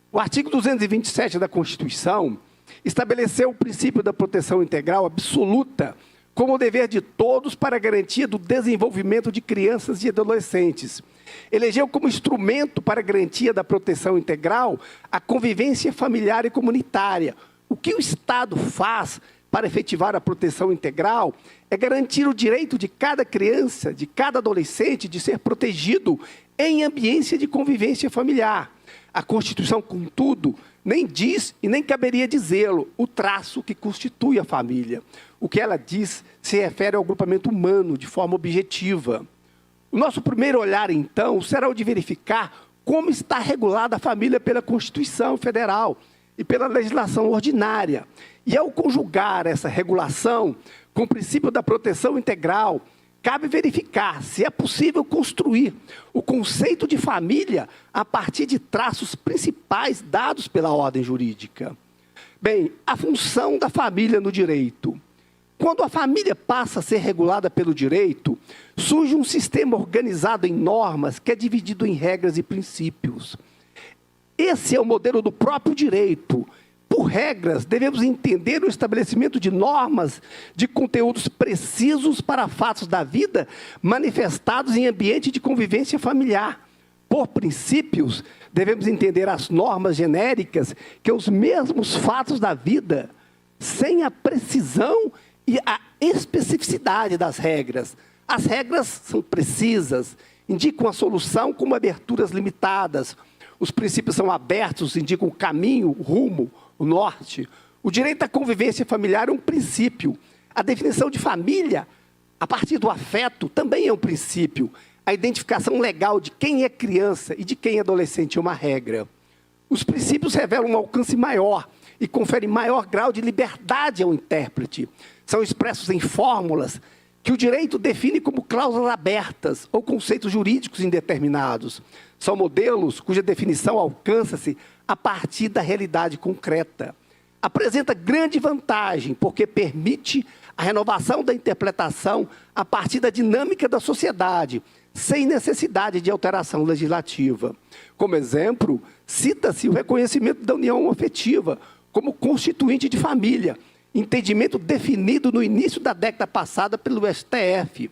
O artigo 227 da Constituição estabeleceu o princípio da proteção integral absoluta como o dever de todos para a garantia do desenvolvimento de crianças e adolescentes. Elegeu como instrumento para a garantia da proteção integral a convivência familiar e comunitária. O que o Estado faz para efetivar a proteção integral é garantir o direito de cada criança, de cada adolescente, de ser protegido em ambiência de convivência familiar. A Constituição, contudo, nem diz, e nem caberia dizê-lo, o traço que constitui a família. O que ela diz se refere ao agrupamento humano de forma objetiva. O nosso primeiro olhar, então, será o de verificar como está regulada a família pela Constituição Federal e pela legislação ordinária. E ao conjugar essa regulação com o princípio da proteção integral, cabe verificar se é possível construir o conceito de família a partir de traços principais dados pela ordem jurídica. Bem, a função da família no direito. Quando a família passa a ser regulada pelo direito, surge um sistema organizado em normas que é dividido em regras e princípios. Esse é o modelo do próprio direito. Por regras, devemos entender o estabelecimento de normas de conteúdos precisos para fatos da vida manifestados em ambiente de convivência familiar. Por princípios, devemos entender as normas genéricas que os mesmos fatos da vida, sem a precisão e a especificidade das regras. As regras são precisas, indicam a solução como aberturas limitadas. Os princípios são abertos, indicam o caminho, o rumo, o norte. O direito à convivência familiar é um princípio. A definição de família, a partir do afeto, também é um princípio. A identificação legal de quem é criança e de quem é adolescente é uma regra. Os princípios revelam um alcance maior e conferem maior grau de liberdade ao intérprete. São expressos em fórmulas que o direito define como cláusulas abertas ou conceitos jurídicos indeterminados. São modelos cuja definição alcança-se a partir da realidade concreta. Apresenta grande vantagem, porque permite a renovação da interpretação a partir da dinâmica da sociedade, sem necessidade de alteração legislativa. Como exemplo, cita-se o reconhecimento da união afetiva como constituinte de família, entendimento definido no início da década passada pelo STF.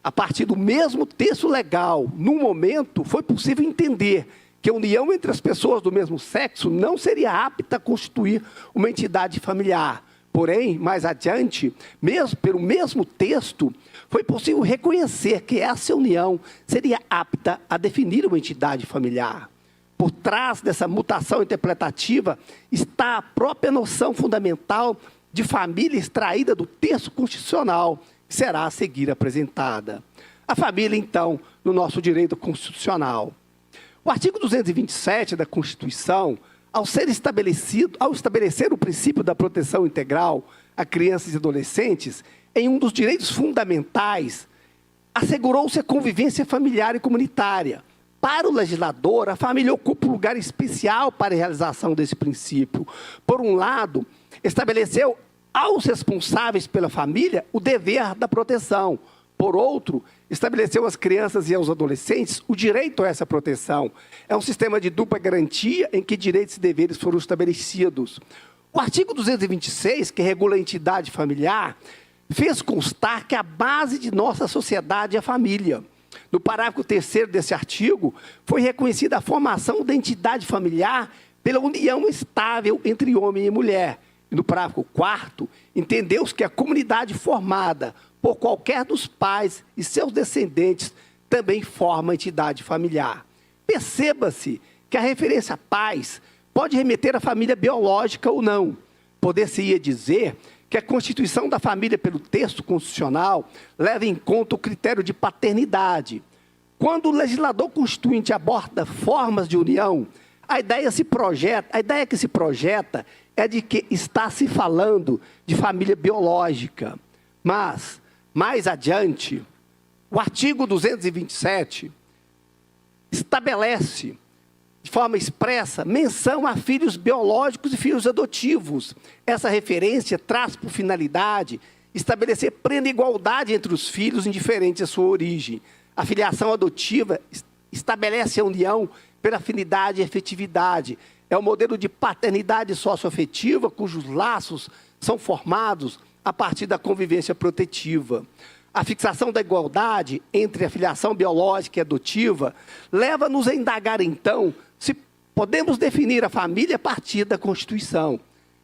A partir do mesmo texto legal, num momento, foi possível entender que a união entre as pessoas do mesmo sexo não seria apta a constituir uma entidade familiar, Porém, mais adiante, mesmo pelo mesmo texto, foi possível reconhecer que essa união seria apta a definir uma entidade familiar. Por trás dessa mutação interpretativa está a própria noção fundamental de família extraída do texto constitucional, que será a seguir apresentada. A família, então, no nosso direito constitucional. O artigo 227 da Constituição, ao estabelecer o princípio da proteção integral a crianças e adolescentes, em um dos direitos fundamentais, assegurou-se a convivência familiar e comunitária. Para o legislador, a família ocupa um lugar especial para a realização desse princípio. Por um lado, estabeleceu aos responsáveis pela família o dever da proteção. Por outro, estabeleceu às crianças e aos adolescentes o direito a essa proteção. É um sistema de dupla garantia em que direitos e deveres foram estabelecidos. O artigo 226, que regula a entidade familiar, fez constar que a base de nossa sociedade é a família. No parágrafo 3º desse artigo, foi reconhecida a formação da entidade familiar pela união estável entre homem e mulher. E no parágrafo 4º, entendeu-se que a comunidade formada por qualquer dos pais e seus descendentes também forma a entidade familiar. Perceba-se que a referência a pais pode remeter à família biológica ou não. Poder-se-ia dizer que a constituição da família pelo texto constitucional leva em conta o critério de paternidade. Quando o legislador constituinte aborda formas de união, a ideia que se projeta é de que está se falando de família biológica. Mas, mais adiante, o artigo 227 estabelece de forma expressa menção a filhos biológicos e filhos adotivos. Essa referência traz por finalidade estabelecer plena igualdade entre os filhos, indiferente à sua origem. A filiação adotiva estabelece a união pela afinidade e efetividade. É um modelo de paternidade socioafetiva cujos laços são formados a partir da convivência protetiva. A fixação da igualdade entre a filiação biológica e adotiva leva-nos a indagar, então, se podemos definir a família a partir da Constituição.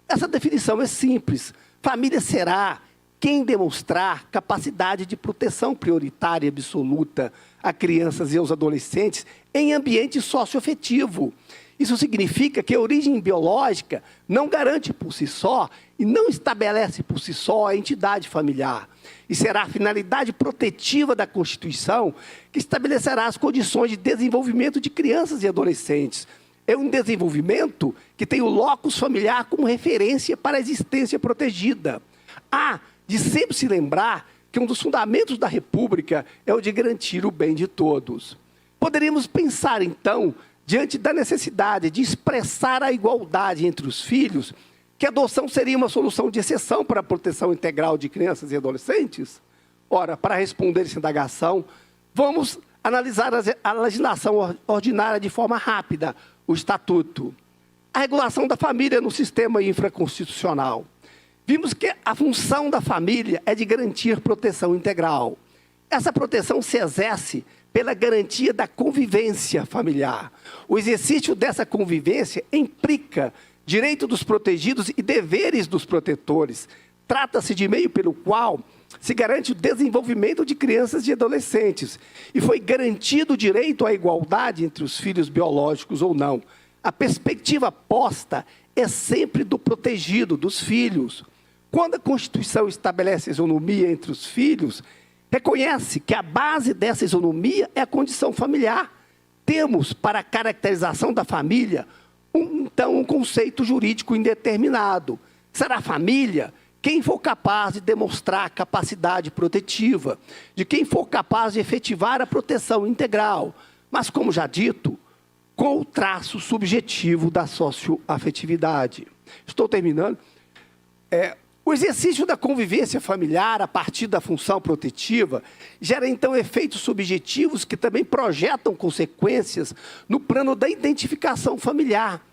Essa definição é simples. Família será quem demonstrar capacidade de proteção prioritária e absoluta a crianças e aos adolescentes em ambiente socioafetivo. Isso significa que a origem biológica não garante por si só e não estabelece por si só a entidade familiar. E será a finalidade protetiva da Constituição que estabelecerá as condições de desenvolvimento de crianças e adolescentes. É um desenvolvimento que tem o locus familiar como referência para a existência protegida. Há de sempre se lembrar que um dos fundamentos da República é o de garantir o bem de todos. Poderíamos pensar, então, diante da necessidade de expressar a igualdade entre os filhos, que a adoção seria uma solução de exceção para a proteção integral de crianças e adolescentes? Ora, para responder essa indagação, vamos analisar a legislação ordinária de forma rápida, o Estatuto. A regulação da família no sistema infraconstitucional. Vimos que a função da família é de garantir proteção integral. Essa proteção se exerce pela garantia da convivência familiar. O exercício dessa convivência implica direito dos protegidos e deveres dos protetores. Trata-se de meio pelo qual se garante o desenvolvimento de crianças e adolescentes. E foi garantido o direito à igualdade entre os filhos biológicos ou não. A perspectiva posta é sempre do protegido, dos filhos. Quando a Constituição estabelece a isonomia entre os filhos, reconhece que a base dessa isonomia é a condição familiar. Temos, para a caracterização da família, um conceito jurídico indeterminado. Será a família quem for capaz de demonstrar a capacidade protetiva, de quem for capaz de efetivar a proteção integral, mas, como já dito, com o traço subjetivo da socioafetividade. Estou terminando. O exercício da convivência familiar a partir da função protetiva gera, então, efeitos subjetivos que também projetam consequências no plano da identificação familiar.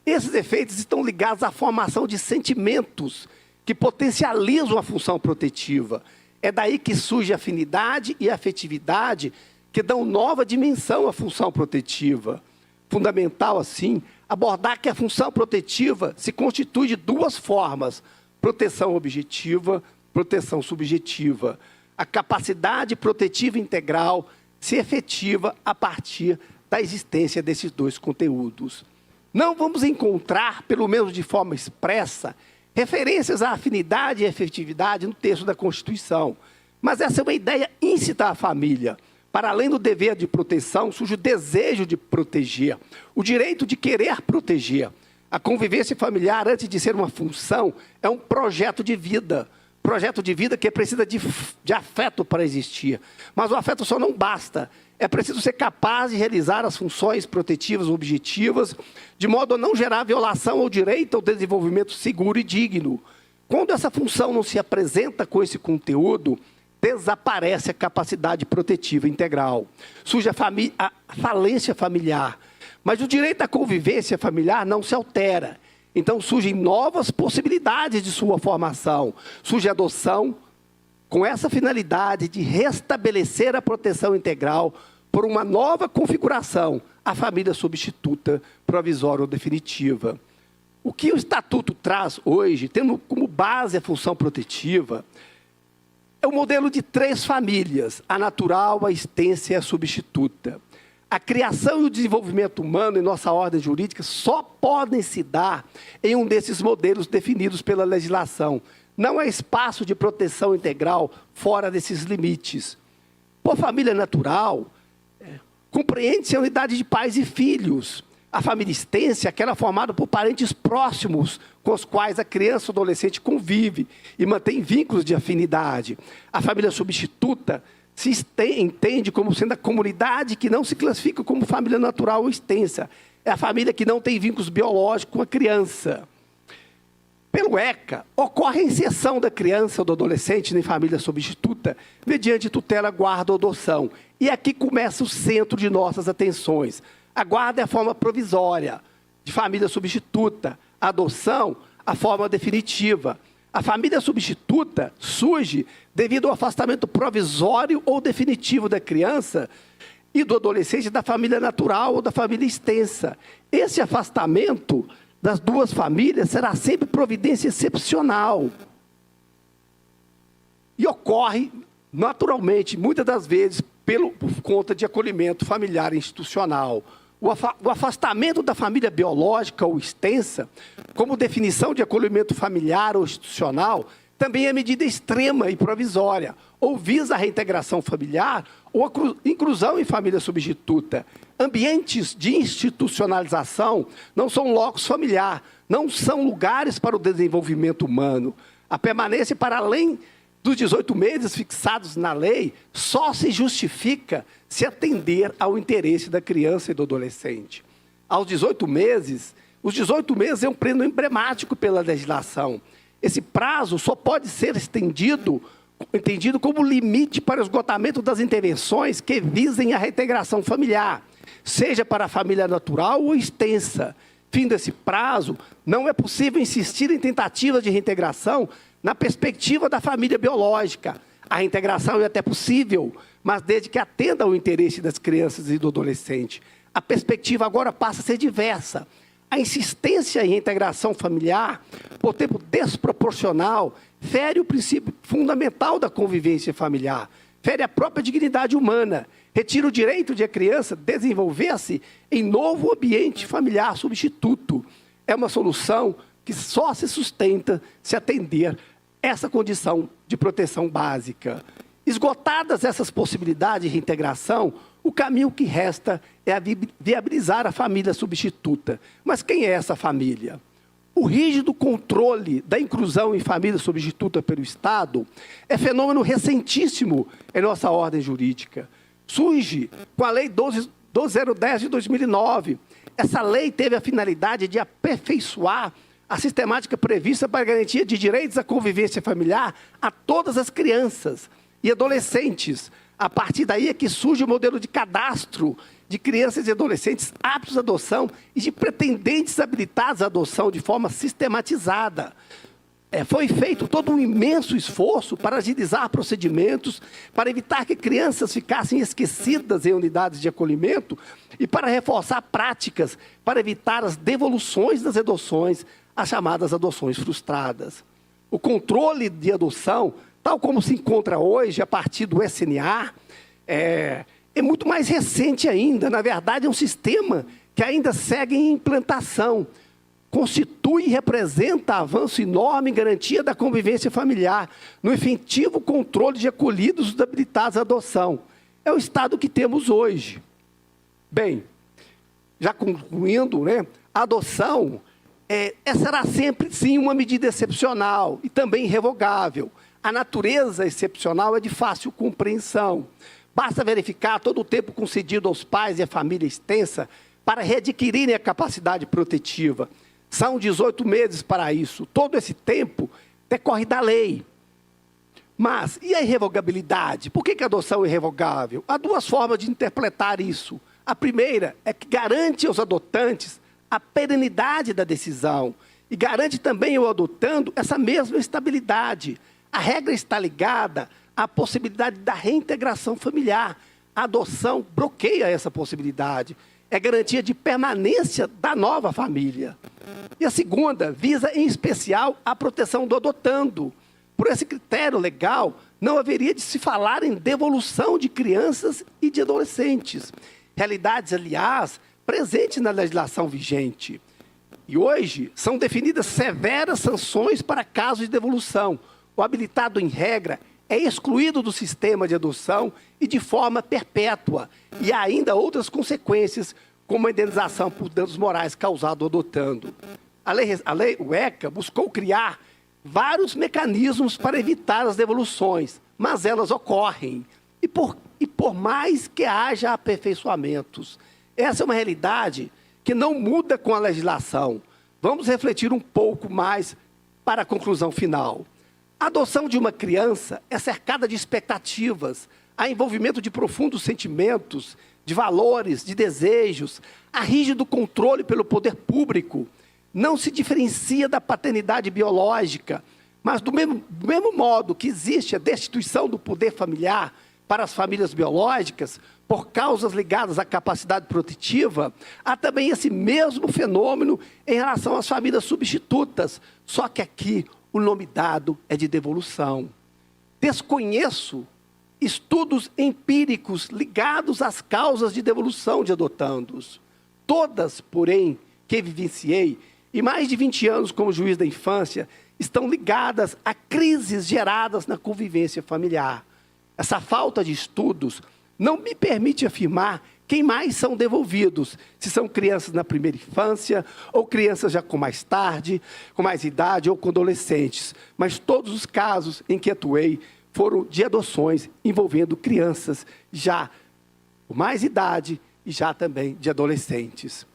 Esses efeitos estão ligados à formação de sentimentos que potencializam a função protetiva. É daí que surge a afinidade e a afetividade que dão nova dimensão à função protetiva. Fundamental, assim, abordar que a função protetiva se constitui de duas formas: proteção objetiva, proteção subjetiva. A capacidade protetiva integral se efetiva a partir da existência desses dois conteúdos. Não vamos encontrar, pelo menos de forma expressa, referências à afinidade e efetividade no texto da Constituição. Mas essa é uma ideia íncita à família. Para além do dever de proteção, surge o desejo de proteger, o direito de querer proteger. A convivência familiar, antes de ser uma função, é um projeto de vida. Projeto de vida que precisa de afeto para existir. Mas o afeto só não basta. É preciso ser capaz de realizar as funções protetivas objetivas, de modo a não gerar violação ao direito ao desenvolvimento seguro e digno. Quando essa função não se apresenta com esse conteúdo, desaparece a capacidade protetiva integral. Surge a falência familiar. Mas o direito à convivência familiar não se altera. Então surgem novas possibilidades de sua formação. Surge a adoção com essa finalidade de restabelecer a proteção integral por uma nova configuração, a família substituta, provisória ou definitiva. O que o Estatuto traz hoje, tendo como base a função protetiva, é o modelo de 3 famílias, a natural, a extensa e a substituta. A criação e o desenvolvimento humano em nossa ordem jurídica só podem se dar em um desses modelos definidos pela legislação. Não há espaço de proteção integral fora desses limites. Por família natural, compreende-se a unidade de pais e filhos. A família extensa é aquela formada por parentes próximos com os quais a criança ou adolescente convive e mantém vínculos de afinidade. A família substituta se entende como sendo a comunidade que não se classifica como família natural ou extensa. É a família que não tem vínculos biológicos com a criança. Pelo ECA, ocorre a inserção da criança ou do adolescente em família substituta mediante tutela, guarda ou adoção. E aqui começa o centro de nossas atenções. A guarda é a forma provisória de família substituta. A adoção, a forma definitiva. A família substituta surge devido ao afastamento provisório ou definitivo da criança e do adolescente da família natural ou da família extensa. Esse afastamento das duas famílias será sempre providência excepcional. E ocorre, naturalmente, muitas das vezes, por conta de acolhimento familiar e institucional. O afastamento da família biológica ou extensa, como definição de acolhimento familiar ou institucional, também é medida extrema e provisória, ou visa a reintegração familiar ou a inclusão em família substituta. Ambientes de institucionalização não são locus familiar, não são lugares para o desenvolvimento humano. A permanência para além dos 18 meses fixados na lei só se justifica se atender ao interesse da criança e do adolescente. Aos 18 meses, os 18 meses é um período emblemático pela legislação. Esse prazo só pode ser entendido como limite para o esgotamento das intervenções que visem a reintegração familiar, seja para a família natural ou extensa. Fim desse prazo, não é possível insistir em tentativas de reintegração na perspectiva da família biológica. A reintegração é até possível, mas desde que atenda ao interesse das crianças e do adolescente. A perspectiva agora passa a ser diversa. A insistência em reintegração familiar, por tempo desproporcional, fere o princípio fundamental da convivência familiar, fere a própria dignidade humana, retira o direito de a criança desenvolver-se em novo ambiente familiar substituto. É uma solução que só se sustenta se atender essa condição de proteção básica. Esgotadas essas possibilidades de reintegração, o caminho que resta é viabilizar a família substituta. Mas quem é essa família? O rígido controle da inclusão em família substituta pelo Estado é fenômeno recentíssimo em nossa ordem jurídica. Surge com a Lei 12010 de 2009. Essa lei teve a finalidade de aperfeiçoar a sistemática prevista para a garantia de direitos à convivência familiar a todas as crianças e adolescentes. A partir daí é que surge o modelo de cadastro de crianças e adolescentes aptos à adoção e de pretendentes habilitados à adoção de forma sistematizada. Foi feito todo um imenso esforço para agilizar procedimentos, para evitar que crianças ficassem esquecidas em unidades de acolhimento e para reforçar práticas para evitar as devoluções das adoções, as chamadas adoções frustradas. O controle de adoção, tal como se encontra hoje a partir do SNA, é muito mais recente ainda. Na verdade, é um sistema que ainda segue em implantação. Constitui e representa avanço enorme em garantia da convivência familiar, no efetivo controle de acolhidos habilitados à adoção. É o estado que temos hoje. Bem, já concluindo, né, a adoção será sempre, sim, uma medida excepcional e também irrevogável. A natureza excepcional é de fácil compreensão. Basta verificar todo o tempo concedido aos pais e à família extensa para readquirirem a capacidade protetiva. São 18 meses para isso. Todo esse tempo decorre da lei. Mas, e a irrevogabilidade? Por que a adoção é irrevogável? Há duas formas de interpretar isso. A primeira é que garante aos adotantes a perenidade da decisão e garante também ao adotando essa mesma estabilidade. A regra está ligada à possibilidade da reintegração familiar. A adoção bloqueia essa possibilidade. É garantia de permanência da nova família. E a segunda visa, em especial, a proteção do adotando. Por esse critério legal, não haveria de se falar em devolução de crianças e de adolescentes. Realidades, aliás, presentes na legislação vigente. E hoje são definidas severas sanções para casos de devolução. O habilitado em regra é excluído do sistema de adoção e de forma perpétua. E há ainda outras consequências, como a indenização por danos morais causados ao adotando. O ECA buscou criar vários mecanismos para evitar as devoluções, mas elas ocorrem. E por mais que haja aperfeiçoamentos, essa é uma realidade que não muda com a legislação. Vamos refletir um pouco mais para a conclusão final. A adoção de uma criança é cercada de expectativas, há envolvimento de profundos sentimentos, de valores, de desejos, há rígido controle pelo poder público. Não se diferencia da paternidade biológica, mas do mesmo modo que existe a destituição do poder familiar para as famílias biológicas, por causas ligadas à capacidade protetiva, há também esse mesmo fenômeno em relação às famílias substitutas, só que aqui o nome dado é de devolução. Desconheço estudos empíricos ligados às causas de devolução de adotandos. Todas, porém, que vivenciei, e mais de 20 anos como juiz da infância, estão ligadas a crises geradas na convivência familiar. Essa falta de estudos não me permite afirmar quem mais são devolvidos, se são crianças na primeira infância, ou crianças já com mais tarde, com mais idade, ou com adolescentes. Mas todos os casos em que atuei foram de adoções envolvendo crianças já com mais idade e já também de adolescentes.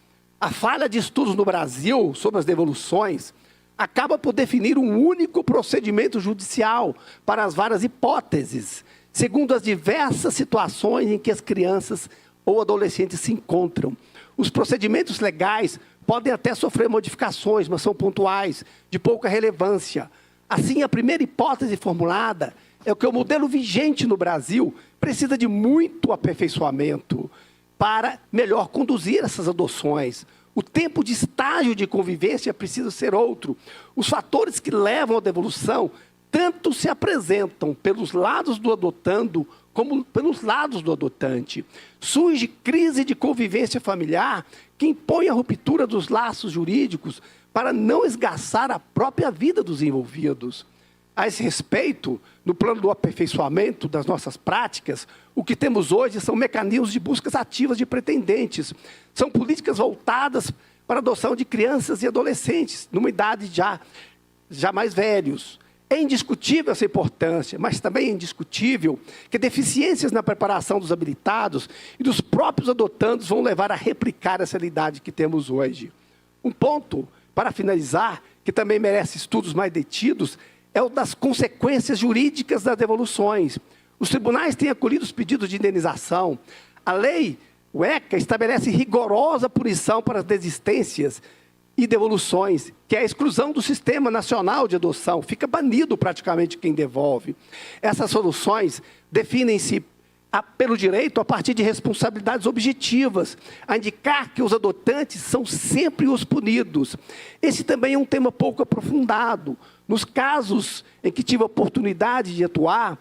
A falha de estudos no Brasil sobre as devoluções acaba por definir um único procedimento judicial para as várias hipóteses, segundo as diversas situações em que as crianças ou adolescentes se encontram. Os procedimentos legais podem até sofrer modificações, mas são pontuais, de pouca relevância. Assim, a primeira hipótese formulada é que o modelo vigente no Brasil precisa de muito aperfeiçoamento para melhor conduzir essas adoções. O tempo de estágio de convivência precisa ser outro. Os fatores que levam à devolução tanto se apresentam pelos lados do adotando como pelos lados do adotante. Surge crise de convivência familiar que impõe a ruptura dos laços jurídicos para não esgarçar a própria vida dos envolvidos. A esse respeito, no plano do aperfeiçoamento das nossas práticas, o que temos hoje são mecanismos de buscas ativas de pretendentes. São políticas voltadas para a adoção de crianças e adolescentes, numa idade já mais velhos. É indiscutível essa importância, mas também é indiscutível que deficiências na preparação dos habilitados e dos próprios adotandos vão levar a replicar essa realidade que temos hoje. Um ponto, para finalizar, que também merece estudos mais detidos, é o das consequências jurídicas das devoluções. Os tribunais têm acolhido os pedidos de indenização. A lei, o ECA, estabelece rigorosa punição para as desistências e devoluções, que é a exclusão do Sistema Nacional de Adoção. Fica banido praticamente quem devolve. Essas soluções definem-se pelo direito a partir de responsabilidades objetivas, a indicar que os adotantes são sempre os punidos. Esse também é um tema pouco aprofundado. Nos casos em que tive a oportunidade de atuar,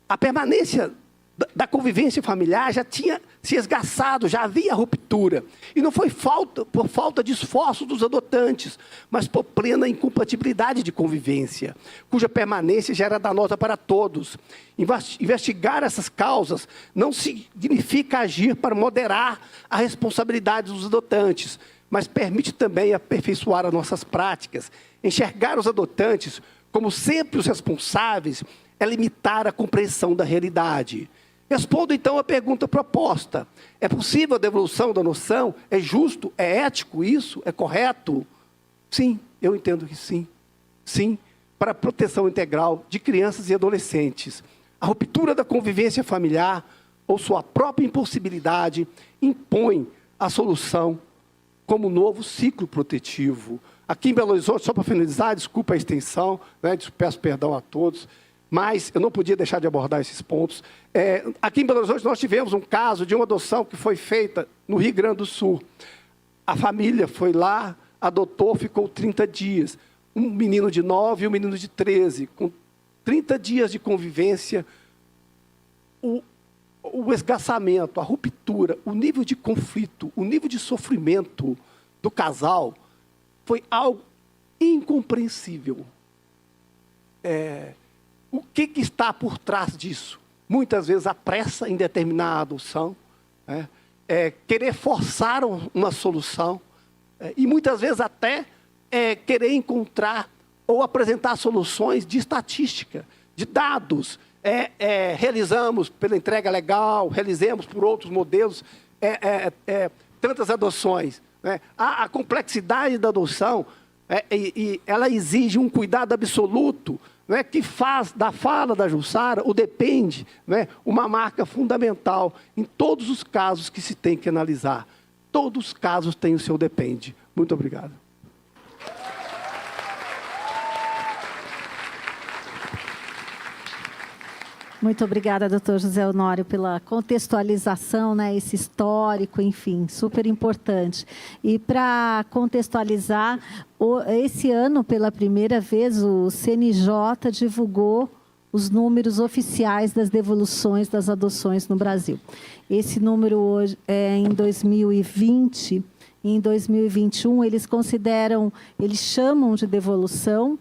a permanência da convivência familiar já tinha se esgarçado, já havia ruptura. E não foi por falta de esforço dos adotantes, mas por plena incompatibilidade de convivência, cuja permanência já era danosa para todos. Investigar essas causas não significa agir para moderar a responsabilidade dos adotantes, mas permite também aperfeiçoar as nossas práticas. Enxergar os adotantes como sempre os responsáveis é limitar a compreensão da realidade. Respondo, então, a pergunta proposta. É possível a devolução da noção? É justo? É ético isso? É correto? Sim, eu entendo que sim. Sim, para a proteção integral de crianças e adolescentes. A ruptura da convivência familiar ou sua própria impossibilidade impõe a solução como novo ciclo protetivo. Aqui em Belo Horizonte, só para finalizar, desculpa a extensão, né, peço perdão a todos, mas eu não podia deixar de abordar esses pontos. Aqui em Belo Horizonte nós tivemos um caso de uma adoção que foi feita no Rio Grande do Sul. A família foi lá, adotou, ficou 30 dias. Um menino de 9 e um menino de 13. Com 30 dias de convivência, o esgarçamento, a ruptura, o nível de conflito, o nível de sofrimento do casal foi algo incompreensível. O que está por trás disso? Muitas vezes a pressa em determinar a adoção, querer forçar uma solução, e muitas vezes até querer encontrar ou apresentar soluções de estatística, de dados. Realizamos pela entrega legal, realizamos por outros modelos, tantas adoções. A complexidade da adoção, ela exige um cuidado absoluto, que faz da fala da Jussara o depende, uma marca fundamental em todos os casos que se tem que analisar. Todos os casos têm o seu depende. Muito obrigado. Muito obrigada, doutor José Honório, pela contextualização, esse histórico, enfim, super importante. E para contextualizar, esse ano, pela primeira vez, o CNJ divulgou os números oficiais das devoluções das adoções no Brasil. Esse número hoje é em 2020, e em 2021 eles chamam de devolução,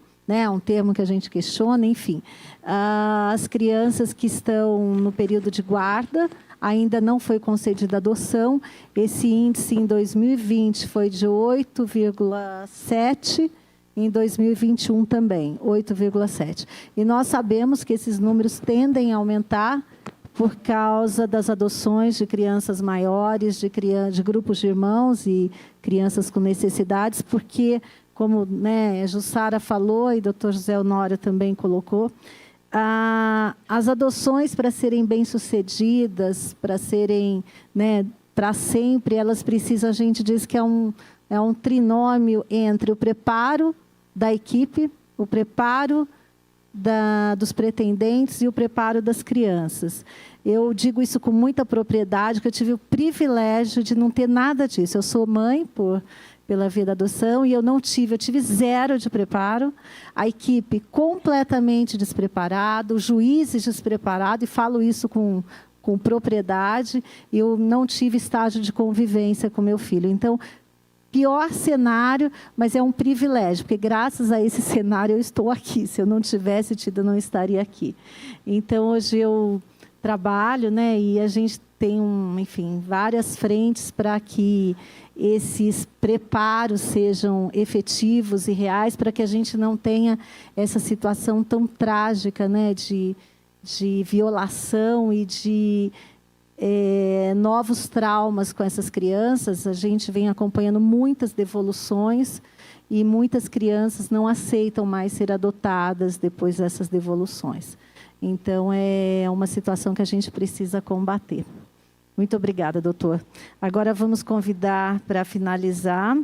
um termo que a gente questiona, enfim. As crianças que estão no período de guarda, ainda não foi concedida adoção. Esse índice em 2020 foi de 8,7%, em 2021 também, 8,7%. E nós sabemos que esses números tendem a aumentar por causa das adoções de crianças maiores, de grupos de irmãos e crianças com necessidades, porque, como a Jussara falou e o doutor José Honório também colocou, as adoções, para serem bem-sucedidas, para serem para sempre, elas precisam, a gente diz que é um trinômio entre o preparo da equipe, o preparo dos pretendentes e o preparo das crianças. Eu digo isso com muita propriedade, que eu tive o privilégio de não ter nada disso. Eu sou mãe pela via da adoção, e eu tive zero de preparo, a equipe completamente despreparada, os juízes despreparados, e falo isso com propriedade, eu não tive estágio de convivência com meu filho. Então, pior cenário, mas é um privilégio, porque graças a esse cenário eu estou aqui. Se eu não tivesse tido, eu não estaria aqui. Então, hoje eu trabalho, e a gente tem, enfim, várias frentes para que esses preparos sejam efetivos e reais, para que a gente não tenha essa situação tão trágica, de violação e de novos traumas com essas crianças. A gente vem acompanhando muitas devoluções e muitas crianças não aceitam mais ser adotadas depois dessas devoluções. Então, é uma situação que a gente precisa combater. Muito obrigada, doutor. Agora vamos convidar, para finalizar,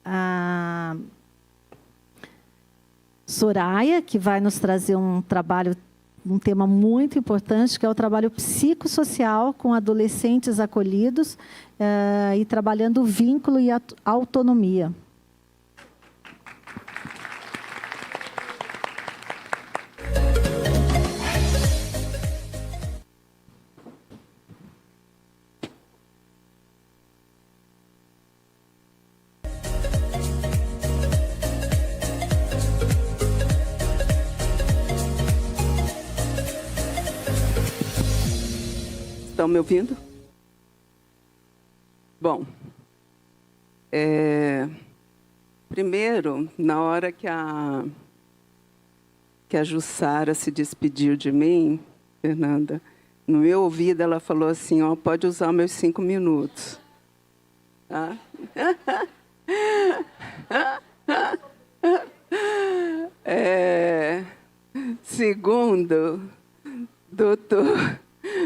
a Soraya, que vai nos trazer um tema muito importante, que é o trabalho psicossocial com adolescentes acolhidos e trabalhando o vínculo e a autonomia. Estão me ouvindo? Bom, primeiro, na hora que a Jussara se despediu de mim, Fernanda, no meu ouvido ela falou assim, ó, pode usar meus 5 minutos. Tá? Segundo, doutor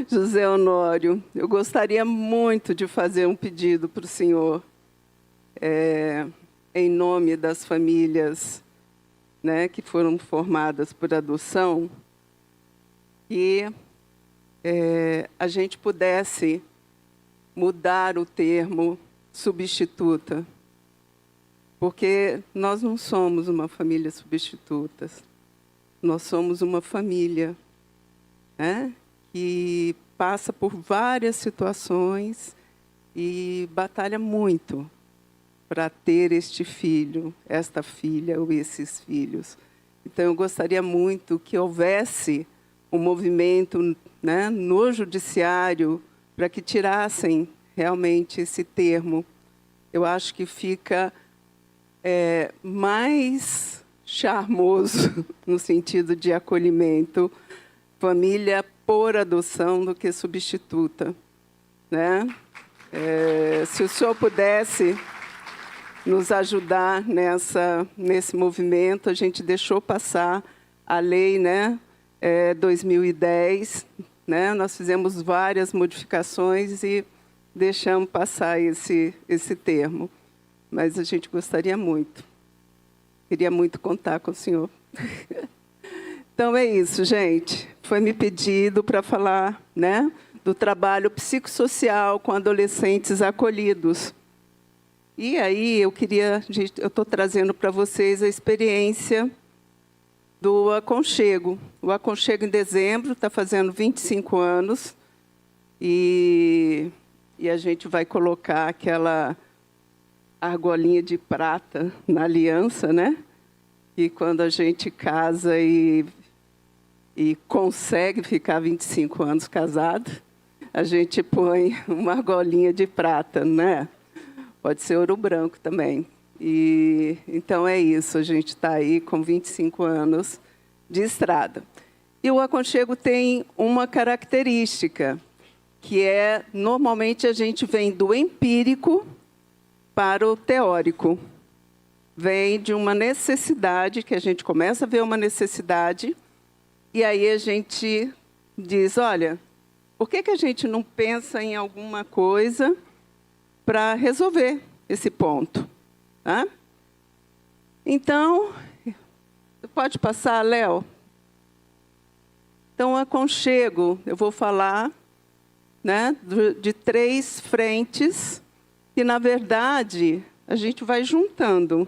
José Honório, eu gostaria muito de fazer um pedido para o senhor, em nome das famílias, né, que foram formadas por adoção, que a gente pudesse mudar o termo substituta, porque nós não somos uma família substituta, nós somos uma família, né, que passa por várias situações e batalha muito para ter este filho, esta filha ou esses filhos. Então, eu gostaria muito que houvesse um movimento, né, no judiciário para que tirassem realmente esse termo. Eu acho que fica mais charmoso no sentido de acolhimento, família por adoção do que substituta, né? Se o senhor pudesse nos ajudar nesse movimento, a gente deixou passar a lei, né, 2010, né? Nós fizemos várias modificações e deixamos passar esse termo. Mas a gente gostaria muito. Queria muito contar com o senhor. Então, é isso, gente. Foi me pedido para falar, né, do trabalho psicossocial com adolescentes acolhidos. E aí, eu estou trazendo para vocês a experiência do Aconchego. O Aconchego, em dezembro, está fazendo 25 anos. E a gente vai colocar aquela argolinha de prata na aliança, né? E quando a gente casa e consegue ficar 25 anos casado, a gente põe uma argolinha de prata, né? Pode ser ouro branco também. E então é isso, a gente está aí com 25 anos de estrada. E o Aconchego tem uma característica, que normalmente a gente vem do empírico para o teórico. Vem de uma necessidade, que a gente começa a ver uma necessidade, e aí a gente diz, olha, por que a gente não pensa em alguma coisa para resolver esse ponto? Tá? Então, pode passar, Léo? Então, Aconchego, eu vou falar, né, de 3 frentes, que, na verdade, a gente vai juntando.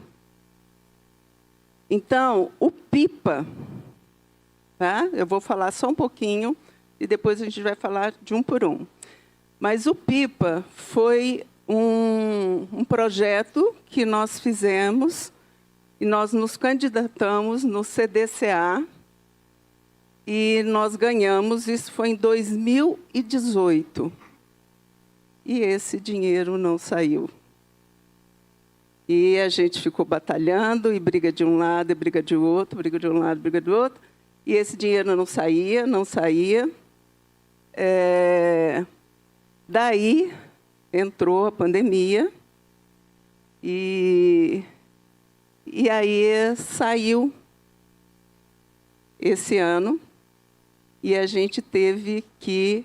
Então, o PIPA, tá? Eu vou falar só um pouquinho, e depois a gente vai falar de um por um. Mas o PIPA foi um projeto que nós fizemos, e nós nos candidatamos no CDCA, e nós ganhamos, isso foi em 2018. E esse dinheiro não saiu. E a gente ficou batalhando, e briga de um lado, e briga de outro, briga de um lado, briga do outro. E esse dinheiro não saía, não saía. Daí entrou a pandemia, e aí saiu esse ano, e a gente teve que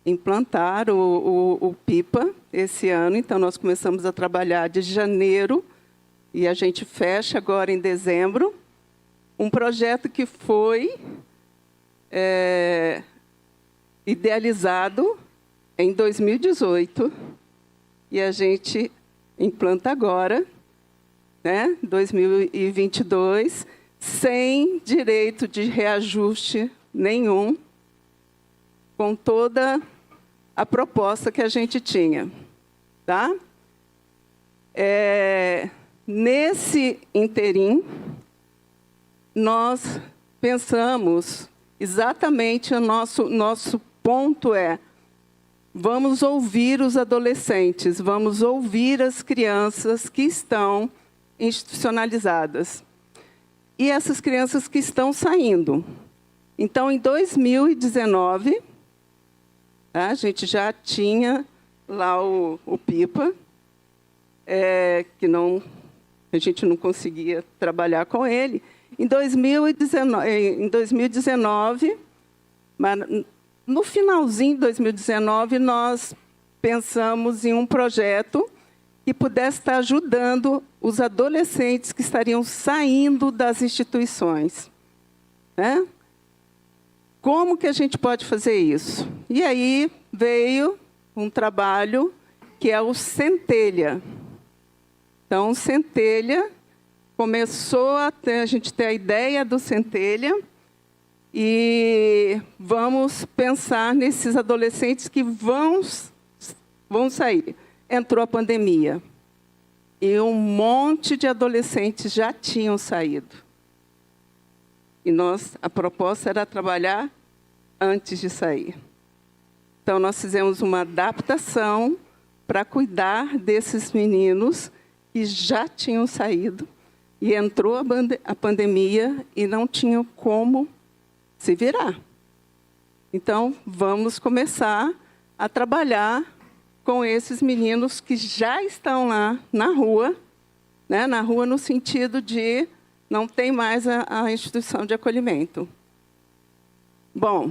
implantar o PIPA esse ano. Então, nós começamos a trabalhar de janeiro, e a gente fecha agora em dezembro, um projeto que foi idealizado em 2018, e a gente implanta agora, né, 2022, sem direito de reajuste nenhum, com toda a proposta que a gente tinha. Tá? Nesse interim, nós pensamos exatamente, o nosso ponto vamos ouvir os adolescentes, vamos ouvir as crianças que estão institucionalizadas. E essas crianças que estão saindo. Então, em 2019, a gente já tinha lá o PIPA, que a gente não conseguia trabalhar com ele. Em 2019, mas no finalzinho de 2019, nós pensamos em um projeto que pudesse estar ajudando os adolescentes que estariam saindo das instituições. Né? Como que a gente pode fazer isso? E aí veio um trabalho que é o Centelha. Então, o Centelha começou a gente ter a ideia do Centelha e vamos pensar nesses adolescentes que vão sair. Entrou a pandemia e um monte de adolescentes já tinham saído. E a proposta era trabalhar antes de sair. Então, nós fizemos uma adaptação para cuidar desses meninos que já tinham saído e entrou a pandemia e não tinham como se virar. Então, vamos começar a trabalhar com esses meninos que já estão lá na rua, né? Na rua no sentido de não tem mais a instituição de acolhimento. Bom,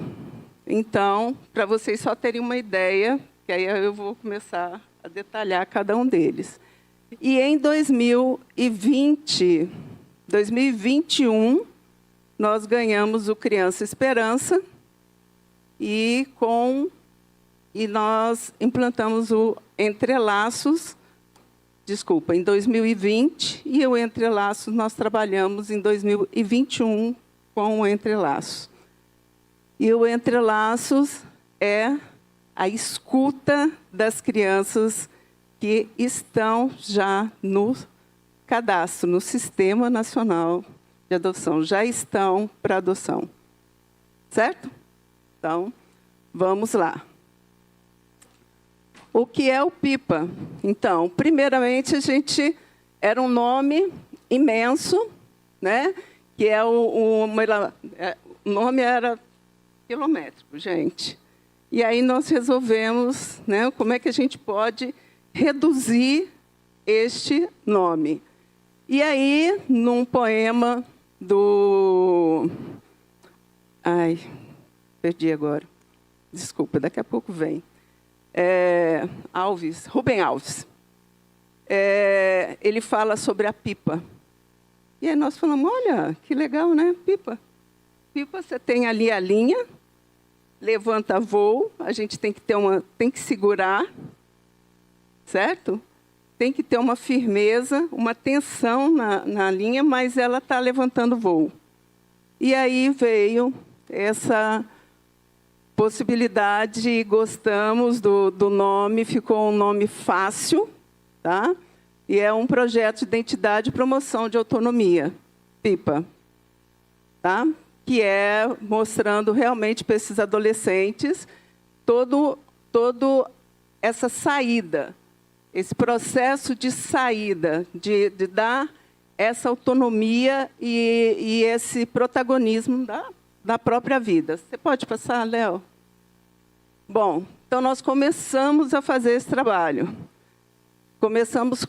então, para vocês só terem uma ideia, que aí eu vou começar a detalhar cada um deles. E em 2021, nós ganhamos o Criança Esperança e nós implantamos o Entrelaços, em 2020, e o Entrelaços nós trabalhamos em 2021 com o Entrelaços. E o Entrelaços é a escuta das crianças que estão já no cadastro, no Sistema Nacional de Adoção, já estão para adoção. Certo? Então, vamos lá. O que é o PIPA? Então, primeiramente, era um nome imenso, né? Que o nome era quilométrico, gente. E aí nós resolvemos, né, como é que a gente pode reduzir este nome. E aí, num poema do... Ai, perdi agora. Desculpa, daqui a pouco vem. Rubem Alves. Ele fala sobre a pipa. E aí nós falamos, olha, que legal, né? Pipa. Pipa, você tem ali a linha, levanta voo, a gente tem que segurar, certo? Tem que ter uma firmeza, uma tensão na linha, mas ela está levantando voo. E aí veio essa possibilidade, gostamos do nome, ficou um nome fácil, tá? E é um projeto de identidade e promoção de autonomia, PIPA, tá? Que é mostrando realmente para esses adolescentes todo essa saída, esse processo de saída, de dar essa autonomia e esse protagonismo da própria vida. Você pode passar, Léo? Bom, então nós começamos a fazer esse trabalho. Começamos,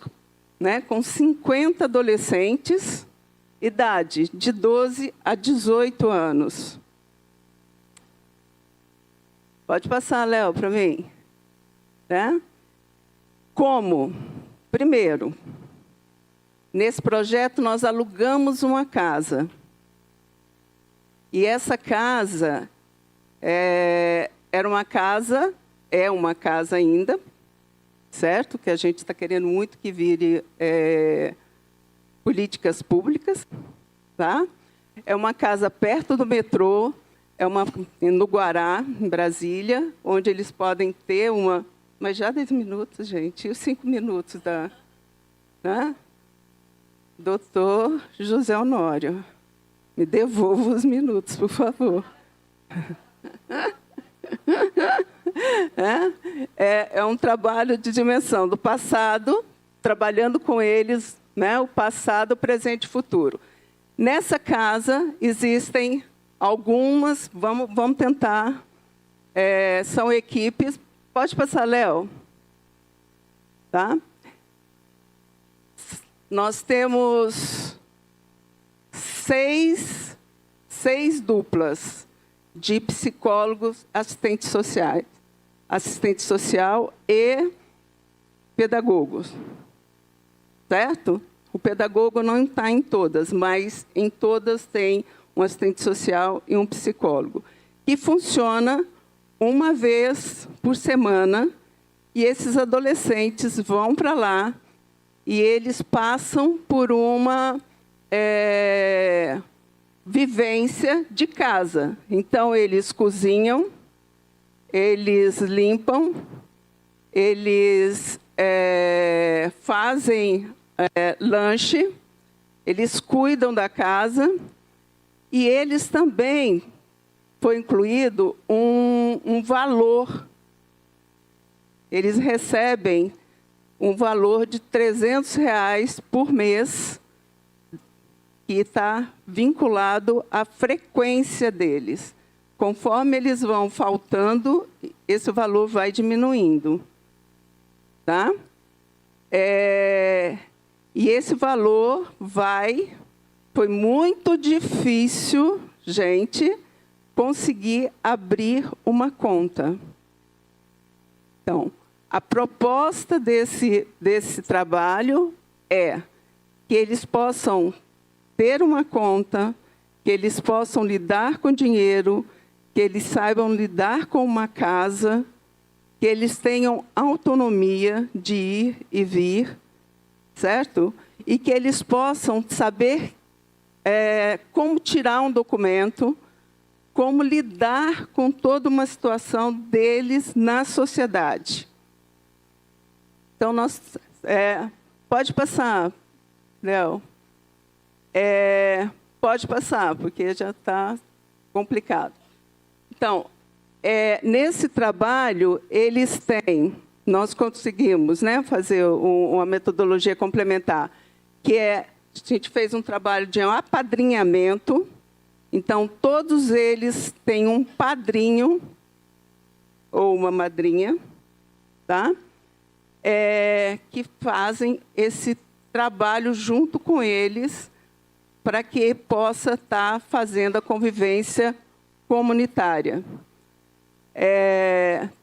né, com 50 adolescentes, idade de 12 a 18 anos. Pode passar, Léo, para mim. Né? Como? Primeiro, nesse projeto nós alugamos uma casa. E essa casa é uma casa ainda, certo? Que a gente está querendo muito que vire políticas públicas, tá? É uma casa perto do metrô, no Guará, em Brasília, onde eles podem ter uma... Mas já 10 minutos, gente, e os 5 minutos da... Né? Doutor José Honório, me devolva os minutos, por favor. um trabalho de dimensão do passado, trabalhando com eles, né, o passado, presente e futuro. Nessa casa existem algumas, vamos tentar, são equipes. Pode passar, Léo. Tá? Nós temos seis duplas de psicólogos, assistente social e pedagogos, certo? O pedagogo não está em todas, mas em todas tem um assistente social e um psicólogo, que funciona uma vez por semana, e esses adolescentes vão para lá e eles passam por uma vivência de casa. Então, eles cozinham, eles limpam, eles fazem lanche, eles cuidam da casa, e eles também foi incluído um valor. Eles recebem um valor de R$300 por mês, que está vinculado à frequência deles. Conforme eles vão faltando, esse valor vai diminuindo. Tá? E esse valor foi muito difícil, gente, conseguir abrir uma conta. Então, a proposta desse trabalho é que eles possam ter uma conta, que eles possam lidar com dinheiro, que eles saibam lidar com uma casa, que eles tenham autonomia de ir e vir, certo? E que eles possam saber como tirar um documento, como lidar com toda uma situação deles na sociedade. Então, pode passar, Léo. Pode passar, porque já está complicado. Então, nesse trabalho, nós conseguimos, né, fazer uma metodologia complementar, que a gente fez um trabalho de apadrinhamento. Então, todos eles têm um padrinho ou uma madrinha, tá? Que fazem esse trabalho junto com eles, para que possa estar fazendo a convivência comunitária.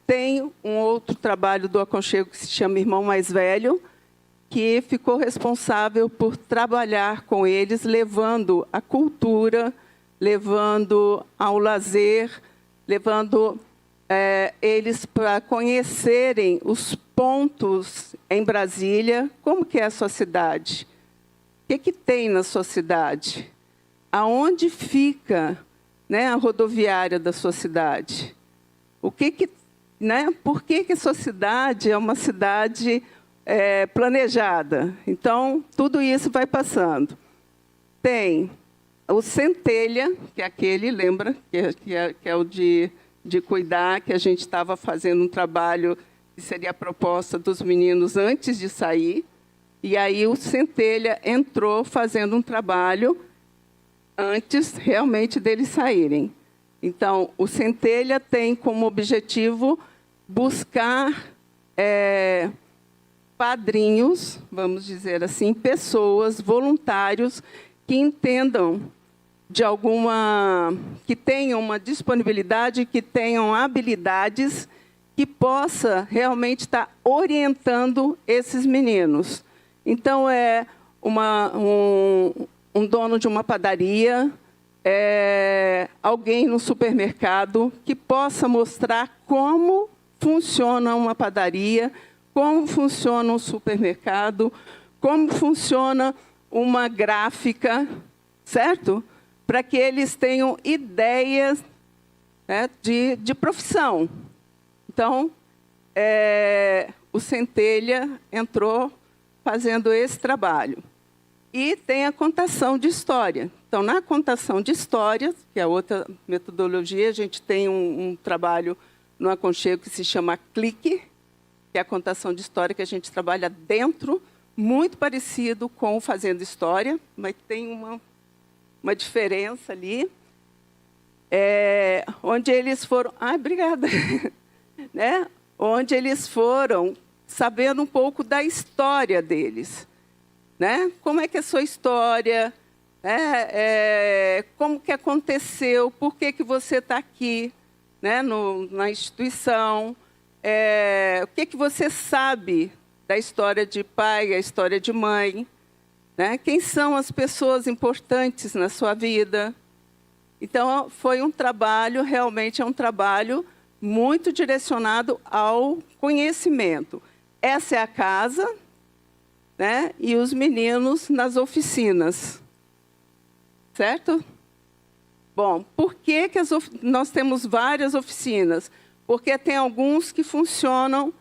Tem um outro trabalho do Aconchego que se chama Irmão Mais Velho, que ficou responsável por trabalhar com eles, levando a cultura, levando ao lazer, levando eles para conhecerem os pontos em Brasília. Como que é a sua cidade? O que tem na sua cidade? Aonde fica, né, a rodoviária da sua cidade? Por que a sua cidade é uma cidade planejada? Então, tudo isso vai passando. Tem o Centelha, que é aquele, lembra? Que é o de cuidar, que a gente estava fazendo um trabalho que seria a proposta dos meninos antes de sair. E aí o Centelha entrou fazendo um trabalho antes realmente deles saírem. Então, o Centelha tem como objetivo buscar padrinhos, vamos dizer assim, pessoas, voluntários, que entendam que tenham uma disponibilidade, que tenham habilidades, que possa realmente estar orientando esses meninos. Então, um dono de uma padaria, alguém no supermercado, que possa mostrar como funciona uma padaria, como funciona um supermercado, como funciona uma gráfica, certo? Para que eles tenham ideias, né, de profissão. Então, o Centelha entrou fazendo esse trabalho. E tem a contação de história. Então, na contação de histórias, que é outra metodologia, a gente tem um trabalho no Aconchego que se chama Clique, que é a contação de história, que a gente trabalha dentro, muito parecido com o Fazendo História, mas tem uma diferença ali, onde eles foram... obrigada! Né? Onde eles foram sabendo um pouco da história deles. Né? Como é que é a sua história? Como que aconteceu? Por que você está aqui, né? Na instituição? O que você sabe da história de pai, a história de mãe? Né? Quem são as pessoas importantes na sua vida? Então, foi um trabalho, realmente é um trabalho muito direcionado ao conhecimento. Essa é a casa, né? E os meninos nas oficinas. Certo? Bom, por que nós temos várias oficinas? Porque tem alguns que funcionam,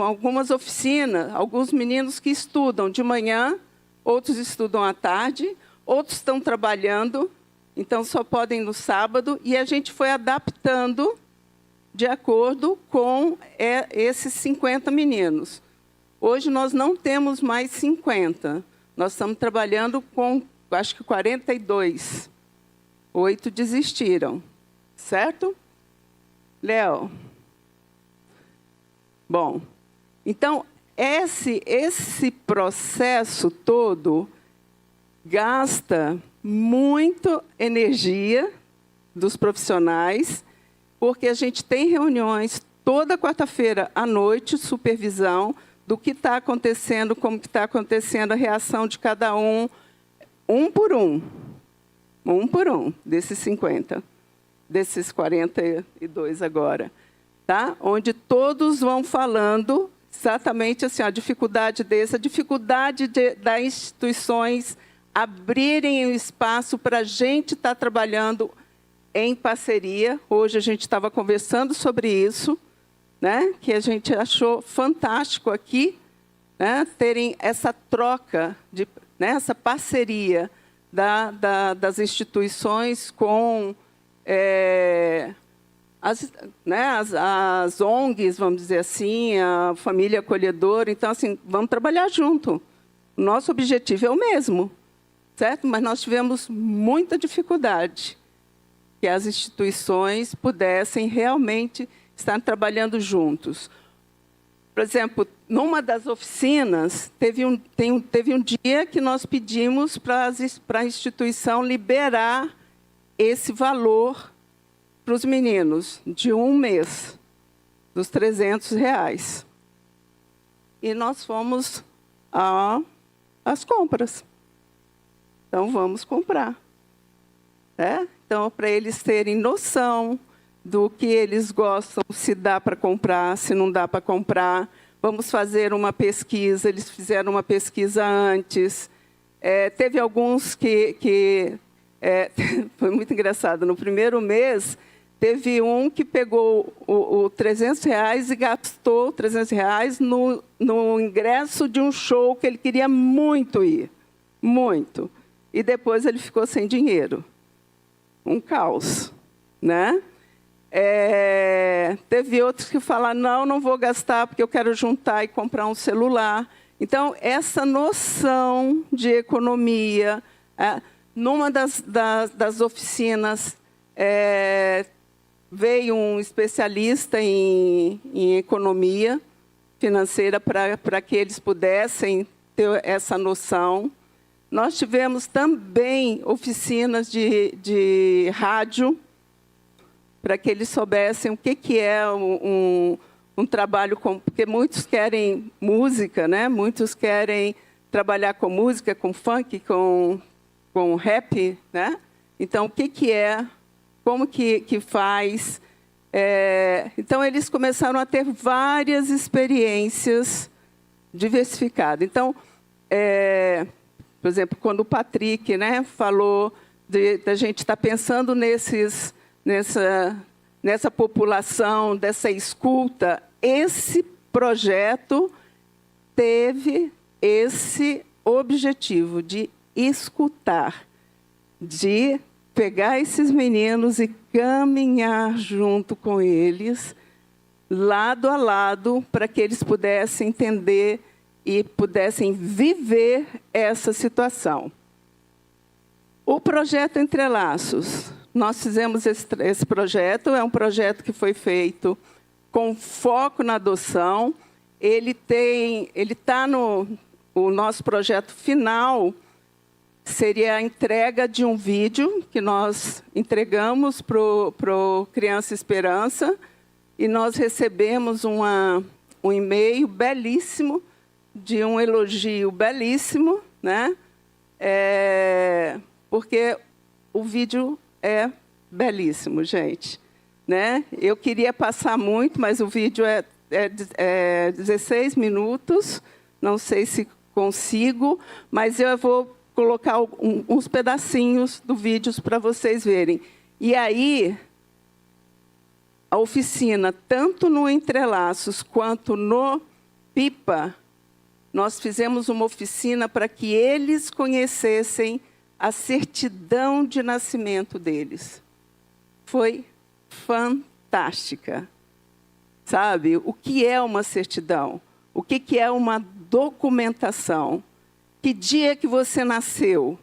algumas oficinas, alguns meninos que estudam de manhã, outros estudam à tarde, outros estão trabalhando, então só podem no sábado, e a gente foi adaptando de acordo com esses 50 meninos. Hoje nós não temos mais 50, nós estamos trabalhando com, acho que 42. 8 desistiram, certo? Léo? Bom, então, esse processo todo gasta muito energia dos profissionais, porque a gente tem reuniões toda quarta-feira à noite, supervisão do que está acontecendo, como que está acontecendo a reação de cada um por um, desses 50, desses 42 agora, tá? Onde todos vão falando exatamente assim, a dificuldade das instituições abrirem o espaço para a gente estar trabalhando em parceria. Hoje a gente estava conversando sobre isso, né? Que a gente achou fantástico aqui, né? Terem essa troca, né? Essa parceria das instituições com as ONGs, vamos dizer assim, a família acolhedora. Então, assim, vamos trabalhar junto. O nosso objetivo é o mesmo, certo? Mas nós tivemos muita dificuldade que as instituições pudessem realmente estar trabalhando juntos. Por exemplo, numa das oficinas, teve um dia que nós pedimos para a instituição liberar esse valor para os meninos, de um mês, dos R$300. E nós fomos às compras. Então, vamos comprar. Então, para eles terem noção do que eles gostam, se dá para comprar, se não dá para comprar. Vamos fazer uma pesquisa. Eles fizeram uma pesquisa antes. Teve alguns que foi muito engraçado. No primeiro mês, teve um que pegou o R$300 e gastou R$300 no ingresso de um show que ele queria muito ir. Muito. E depois ele ficou sem dinheiro. Um caos, né? Teve outros que falaram, não vou gastar porque eu quero juntar e comprar um celular. Então, essa noção de economia, numa das oficinas, veio um especialista em economia financeira para que eles pudessem ter essa noção. Nós tivemos também oficinas de rádio, para que eles soubessem o que é um trabalho porque muitos querem música, né? Muitos querem trabalhar com música, com funk, com rap, né? Então, o que é, como que faz. Então, eles começaram a ter várias experiências diversificadas. Então, por exemplo, quando o Patrick, né, falou da gente estar pensando nessa população, dessa escuta, esse projeto teve esse objetivo de escutar, de pegar esses meninos e caminhar junto com eles lado a lado, para que eles pudessem entender e pudessem viver essa situação. O projeto Entrelaços, nós fizemos esse projeto, é um projeto que foi feito com foco na adoção. Ele está o nosso projeto final, seria a entrega de um vídeo que nós entregamos para o Criança Esperança, e nós recebemos um e-mail belíssimo, de um elogio belíssimo, né? Porque o vídeo é belíssimo, gente. Né? Eu queria passar muito, mas o vídeo é 16 minutos, não sei se consigo, mas eu vou colocar uns pedacinhos do vídeo para vocês verem. E aí, a oficina, tanto no Entrelaços quanto no Pipa, nós fizemos uma oficina para que eles conhecessem a certidão de nascimento deles. Foi fantástica. Sabe? O que é uma certidão? O que é uma documentação? Que dia que você nasceu?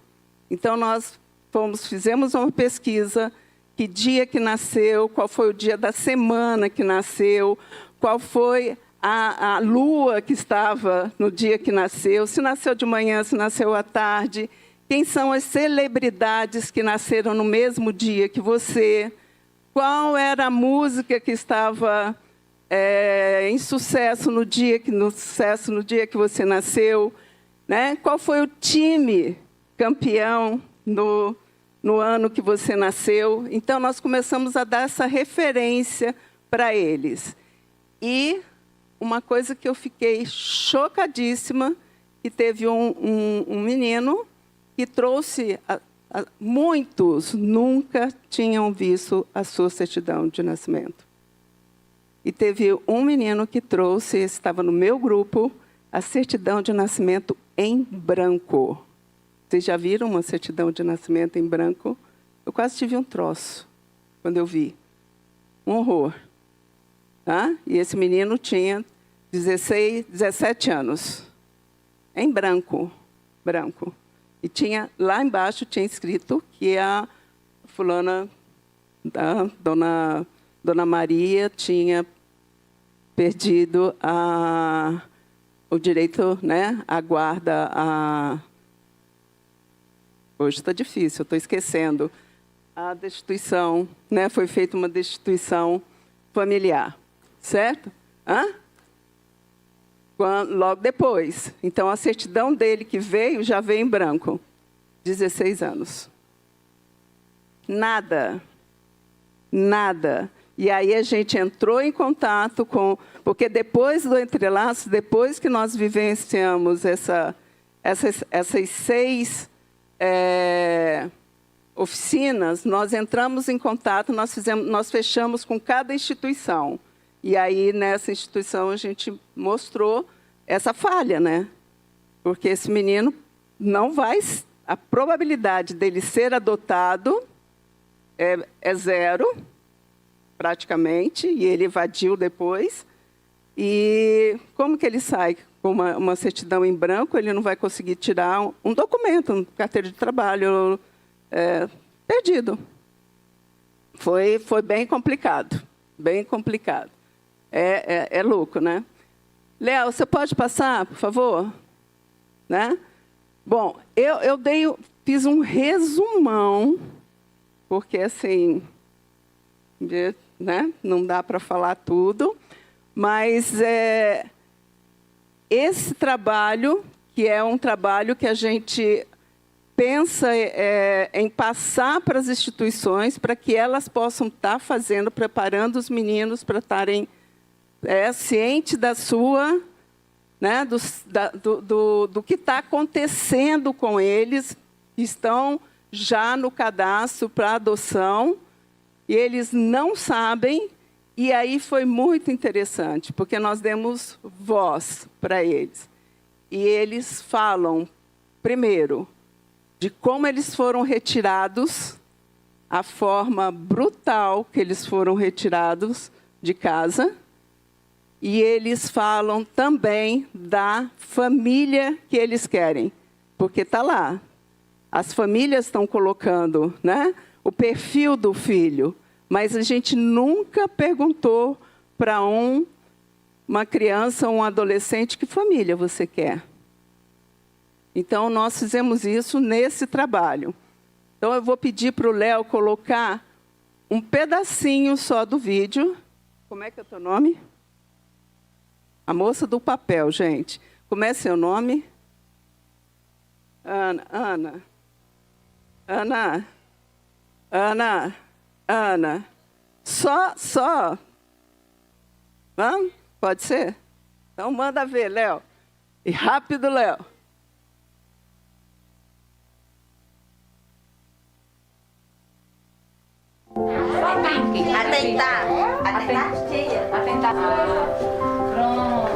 Então, nós fizemos uma pesquisa, que dia que nasceu, qual foi o dia da semana que nasceu, qual foi a lua que estava no dia que nasceu, se nasceu de manhã, se nasceu à tarde, quem são as celebridades que nasceram no mesmo dia que você, qual era a música que estava em sucesso no dia que você nasceu, né? Qual foi o time campeão no ano que você nasceu. Então, nós começamos a dar essa referência para eles. E uma coisa que eu fiquei chocadíssima, que teve um menino que trouxe... muitos nunca tinham visto a sua certidão de nascimento. E teve um menino que trouxe, estava no meu grupo, a certidão de nascimento em branco. Vocês já viram uma certidão de nascimento em branco? Eu quase tive um troço quando eu vi. Um horror. Tá? E esse menino tinha 17 anos. Em branco. Branco. E lá embaixo tinha escrito que a fulana, a Dona Maria, tinha perdido o direito, né, à guarda, hoje está difícil, eu estou esquecendo, a destituição, né, foi feita uma destituição familiar, certo? Logo depois. Então, a certidão dele que veio, já veio em branco. 16 anos. Nada. Nada. E aí a gente entrou em contato com... Porque depois do Entrelaços, depois que nós vivenciamos essas 6 oficinas, nós entramos em contato, nós fechamos com cada instituição. E aí, nessa instituição, a gente mostrou essa falha, né? Porque esse menino não vai... A probabilidade dele ser adotado é 0, praticamente, e ele evadiu depois. E como que ele sai com uma certidão em branco? Ele não vai conseguir tirar um documento, uma carteira de trabalho, perdido. Foi bem complicado, bem complicado. É louco, né? Léo, você pode passar, por favor? Né? Bom, eu fiz um resumão, porque, assim, né, não dá para falar tudo, mas esse trabalho, que é um trabalho que a gente pensa em passar para as instituições, para que elas possam estar fazendo, preparando os meninos para estarem cientes da sua, né, do que está acontecendo com eles, que estão já no cadastro para adoção, e eles não sabem, e aí foi muito interessante, porque nós demos voz para eles. E eles falam, primeiro, de como eles foram retirados, a forma brutal que eles foram retirados de casa, e eles falam também da família que eles querem, porque está lá. As famílias estão colocando, né, o perfil do filho, mas a gente nunca perguntou para uma criança ou um adolescente que família você quer. Então, nós fizemos isso nesse trabalho. Então, eu vou pedir para o Léo colocar um pedacinho só do vídeo. Como é que é o teu nome? A moça do papel, gente. Como é seu nome? Ana. Só. Vamos? Pode ser? Então, manda ver, Léo. E rápido, Léo. Atentar. Pronto.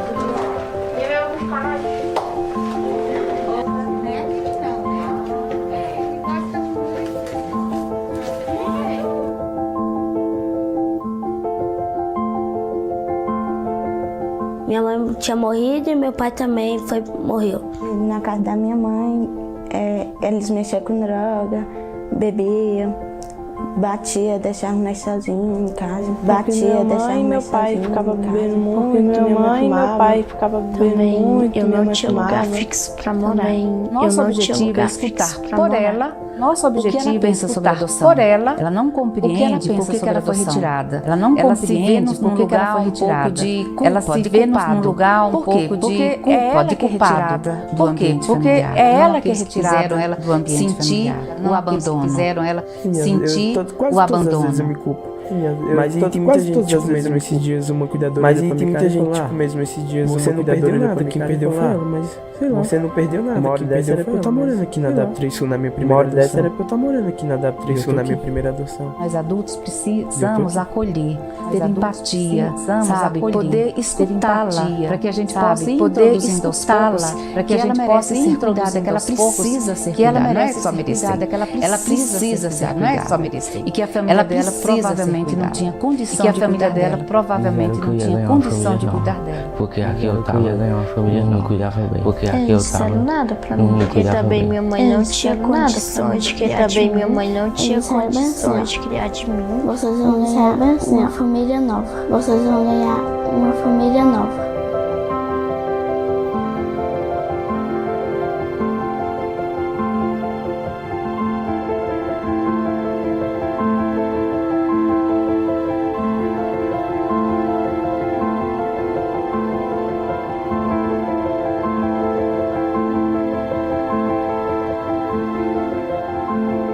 Minha mãe tinha morrido e meu pai também morreu. Na casa da minha mãe, eles mexiam com droga, bebiam, batia, deixavam nós sozinhos em casa. Batia, deixavam nós sozinhos. Meu pai ficava bebendo muito, minha mãe e meu pai ficava bebendo muito. Eu não tinha lugar fixo para morar. Nosso objetivo é escutar por ela. Nosso objetivo é escutar por ela. Ela não compreende por que ela foi retirada. Ela não compreende por que ela foi retirada. Ela se vê num lugar um pouco de culpa, de culpada. Por quê? Porque é ela que é retirada do ambiente familiar. O abandono. Fizeram ela sentir o abandono. Mas tem muita gente, mesmo esses dias, uma cuidadora. Mas tem muita gente, mesmo esses dias, você não perdeu nada, quem perdeu foi ela, mas sei lá. Você não perdeu nada, uma hora dessa era pra eu estar morando aqui na DAP3 Sul na minha primeira adoção. Uma hora dessa era pra eu estar morando aqui na DAP3 Sul na minha primeira adoção. Nós adultos precisamos acolher, ter empatia, sabe? Poder escutá-la, para que a gente possa poder escutá-la, para que a gente possa ser cuidada, que ela precisa ser cuidada, não é só merecer. Ela precisa ser cuidada, não é só merecer. E que a família dela provavelmente não tinha condição de cuidar dela, provavelmente não tinha condição de cuidar dela. Porque aqui eu tava, ia ganhar uma família, não cuidava bem. Porque aqui eu tava, nada pra mim, porque também minha mãe não tinha condições de criar de mim. Minha mãe não tinha condições de criar de mim. Vocês vão ganhar uma família nova. Vocês vão ganhar uma família nova.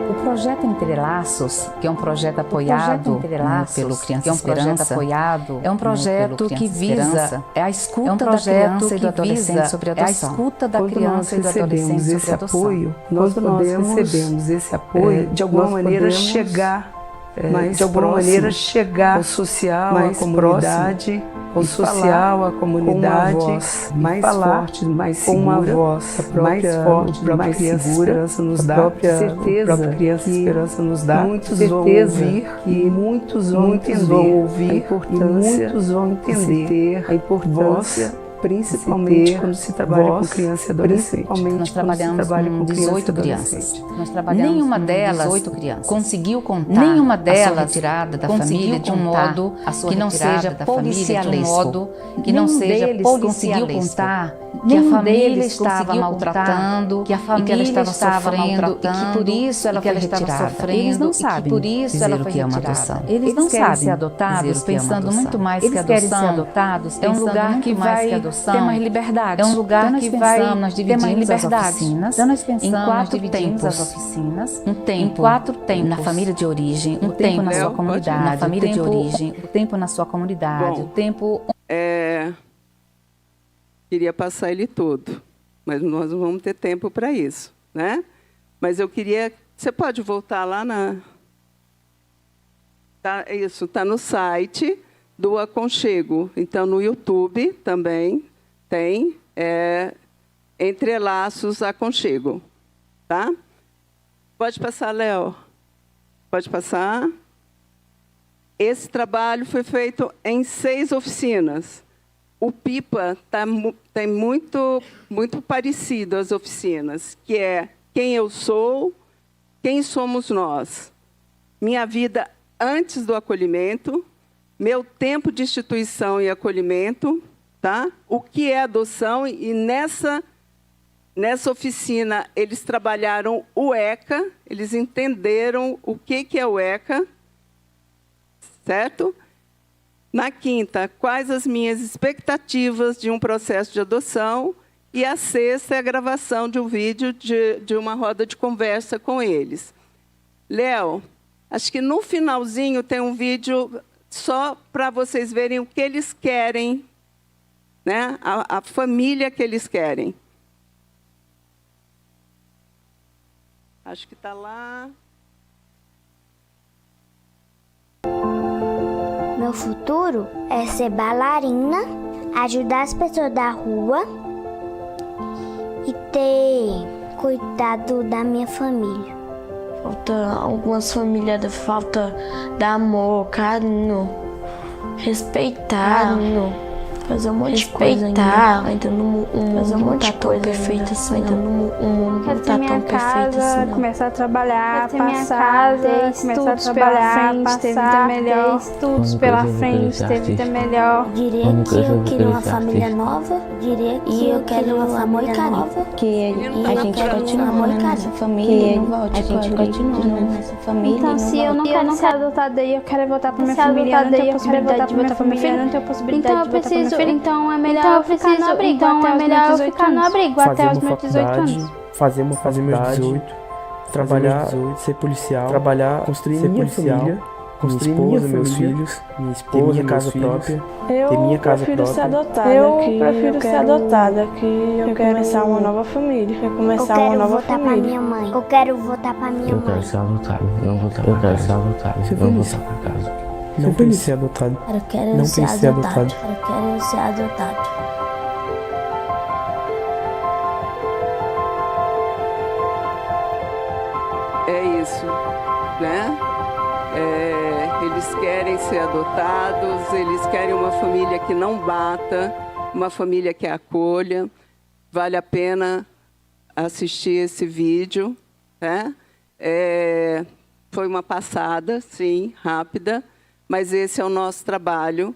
O projeto Entrelaços, que é um projeto apoiado pelo Criança Esperança, é um projeto que visa a escuta da criança e do adolescente sobre a adoção. A escuta da criança e do adolescente sobre a adoção. Quando nós recebemos esse apoio, de alguma maneira chegar ao social, à comunidade, ao social, à comunidade, com uma voz mais forte, mais segura, com uma voz mais forte, mais segura, nos dá certeza que muitos vão ouvir e muitos vão entender a importância, principalmente quando se trabalha com criança e adolescente. Nós trabalhamos com 18 crianças. Nenhuma delas conseguiu contar a sua retirada da família de um modo que não seja policialesco, que não seja conseguiu contar que a família estava maltratando, que a família estava sofrendo e que por isso ela foi retirada. Eles não sabem por isso ela foi retirada. Eles não sabem ser adotados pensando muito mais que adoção. É um lugar que vai ter mais liberdade. É um lugar que vai ter mais liberdade. Então nós pensamos dividimos as oficinas, um tempo em 4 tempos na família de origem, um tempo na sua comunidade, na família de origem, o tempo na sua comunidade, o tempo queria passar ele todo, mas nós não vamos ter tempo para isso, né? Mas eu queria... Você pode voltar lá na... Isso está no site do Aconchego. Então, no YouTube também tem Entrelaços Aconchego. Tá? Pode passar, Léo. Pode passar. Esse trabalho foi feito em 6 oficinas. o PIPA tem muito parecido as oficinas, que é quem eu sou, quem somos nós. Minha vida antes do acolhimento, meu tempo de instituição e acolhimento, tá? O que é adoção, e nessa oficina eles trabalharam o ECA, eles entenderam o que é o ECA, certo? Na quinta, quais as minhas expectativas de um processo de adoção, e a sexta é a gravação de um vídeo de uma roda de conversa com eles. Léo, acho que no finalzinho tem um vídeo só para vocês verem o que eles querem, né? A família que eles querem. Acho que está lá. Meu futuro é ser bailarina, ajudar as pessoas da rua e ter cuidado da minha família. Falta algumas famílias, falta dar amor, carinho, respeitar, fazer um monte de coisa ainda no mundo fazer um monte de coisa perfeito assim, ainda no mundo não tá tão perfeito assim, não. Começar a trabalhar, passar, começar a trabalhar, ter vida melhor, estudos pela frente, ter vida melhor. Diria que eu queria uma família nova, diria que eu quero uma família nova, que a gente continua nessa família, a gente continua nessa família. Então, se eu não quero ser adotada e eu quero voltar para minha família, não tenho possibilidade de voltar para minha filha, não tenho possibilidade de voltar para minha filha. Então é melhor eu ficar no abrigo até os meus 18 anos. Fazer meus 18, trabalhar, ser policial, trabalhar, construir minha família, construir minha esposa, meus filhos, minha esposa, minha casa própria, ter minha casa própria. Eu prefiro ser adotada, que eu quero começar uma nova família. Eu quero voltar para minha mãe. Eu quero ser adotado, não voltar pra casa. Eu quero ser adotado, não voltar pra casa. Não pense ser adotado. Eu quero ser adotado. É isso, né? Eles querem ser adotados, eles querem uma família que não bata, uma família que acolha. Vale a pena assistir esse vídeo, né? Foi uma passada, sim, rápida. Mas esse é o nosso trabalho,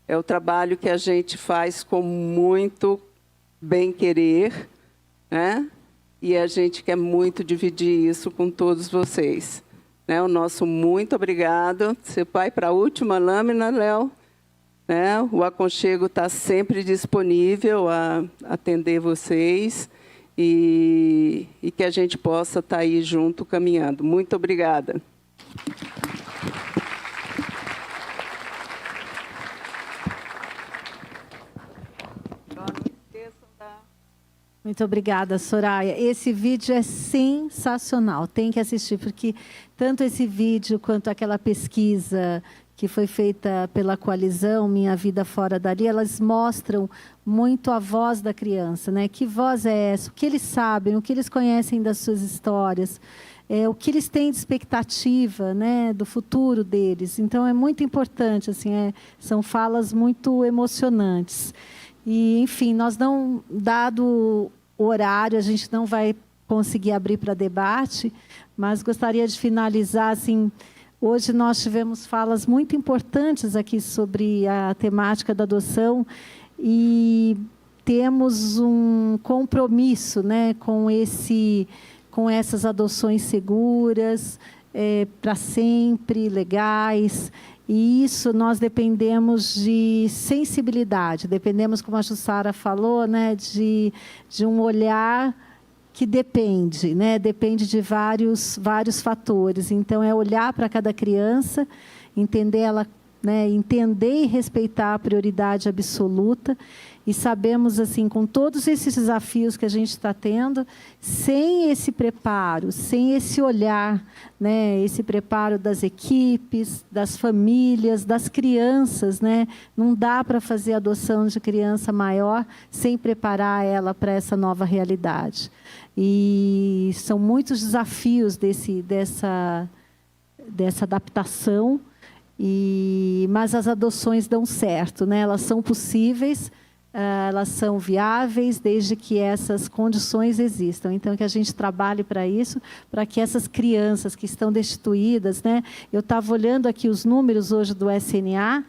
é o trabalho que a gente faz com muito bem-querer, né? E a gente quer muito dividir isso com todos vocês. Né? O nosso muito obrigado. Você vai para a última lâmina, Léo. Né? O Aconchego está sempre disponível a atender vocês e que a gente possa estar aí junto caminhando. Muito obrigada. Muito obrigada, Soraya. Esse vídeo é sensacional, tem que assistir, porque tanto esse vídeo quanto aquela pesquisa que foi feita pela coalizão Minha Vida Fora Dali, elas mostram muito a voz da criança, né? Que voz é essa? O que eles sabem, o que eles conhecem das suas histórias, o que eles têm de expectativa, né, do futuro deles. Então, é muito importante, assim, são falas muito emocionantes. E, enfim, nós não, dado o horário, a gente não vai conseguir abrir para debate, mas gostaria de finalizar, assim, hoje nós tivemos falas muito importantes aqui sobre a temática da adoção e temos um compromisso, né, com essas adoções seguras, para sempre, legais. E isso nós dependemos de sensibilidade, dependemos, como a Jussara falou, né, de um olhar que depende, né, depende de vários fatores. Então, é olhar para cada criança, entender ela, né, entender e respeitar a prioridade absoluta. E sabemos, assim, com todos esses desafios que a gente está tendo, sem esse preparo, sem esse olhar, né, esse preparo das equipes, das famílias, das crianças, né, não dá para fazer adoção de criança maior sem preparar ela para essa nova realidade. E são muitos desafios dessa adaptação, mas as adoções dão certo, né, elas são possíveis. elas são viáveis desde que essas condições existam. Então, que a gente trabalhe para isso, para que essas crianças que estão destituídas, né? Eu estava olhando aqui os números hoje do SNA,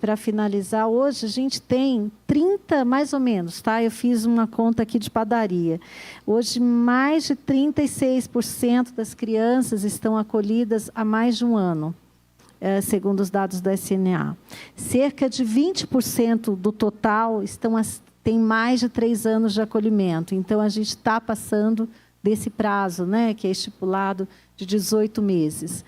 para finalizar, hoje a gente tem 30, mais ou menos, tá? Eu fiz uma conta aqui de padaria. Hoje, mais de 36% das crianças estão acolhidas há mais de um ano. Segundo os dados do SNA. Cerca de 20% do total tem mais de 3 anos de acolhimento. Então, a gente está passando desse prazo, né, que é estipulado de 18 meses.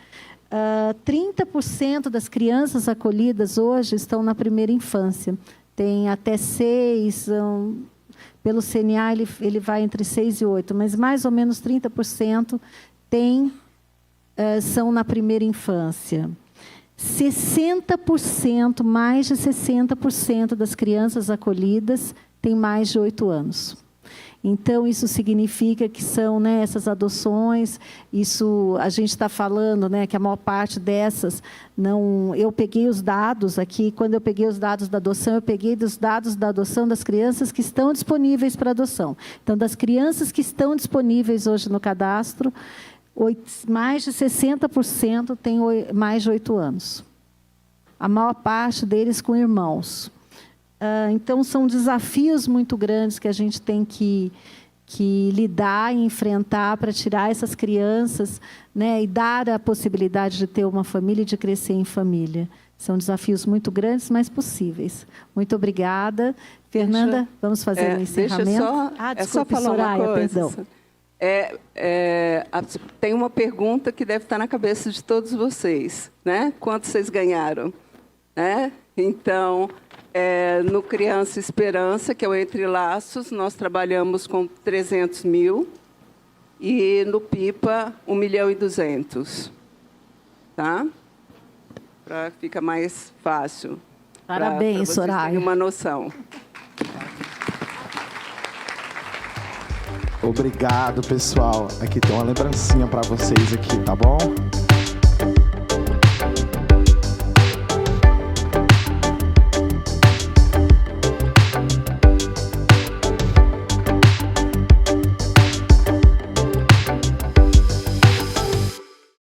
30% das crianças acolhidas hoje estão na primeira infância. Tem até 6, pelo CNA ele vai entre 6 e 8, mas mais ou menos 30% são na primeira infância. 60%, mais de 60% das crianças acolhidas têm mais de 8 anos. Então, isso significa que são, né, essas adoções, isso a gente está falando, né, que a maior parte dessas, não, eu peguei os dados aqui, quando eu peguei os dados da adoção, eu peguei dos dados da adoção das crianças que estão disponíveis para adoção. Então, das crianças que estão disponíveis hoje no cadastro, mais de 60% têm mais de 8 anos. A maior parte deles com irmãos. Então, são desafios muito grandes que a gente tem que lidar e enfrentar para tirar essas crianças, né, e dar a possibilidade de ter uma família e de crescer em família. São desafios muito grandes, mas possíveis. Muito obrigada. Fernanda, vamos fazer um encerramento. É só falar Soraya, uma coisa. perdão. Tem uma pergunta que deve estar na cabeça de todos vocês, né? Quanto vocês ganharam? Né? Então, no Criança Esperança, que é o Entre Laços, nós trabalhamos com 300 mil, e no PIPA, 1.200.000. Tá? Para ficar mais fácil. Parabéns, Soraya. Para vocês terem uma noção. Obrigado, pessoal. Aqui tem uma lembrancinha para vocês aqui, tá bom?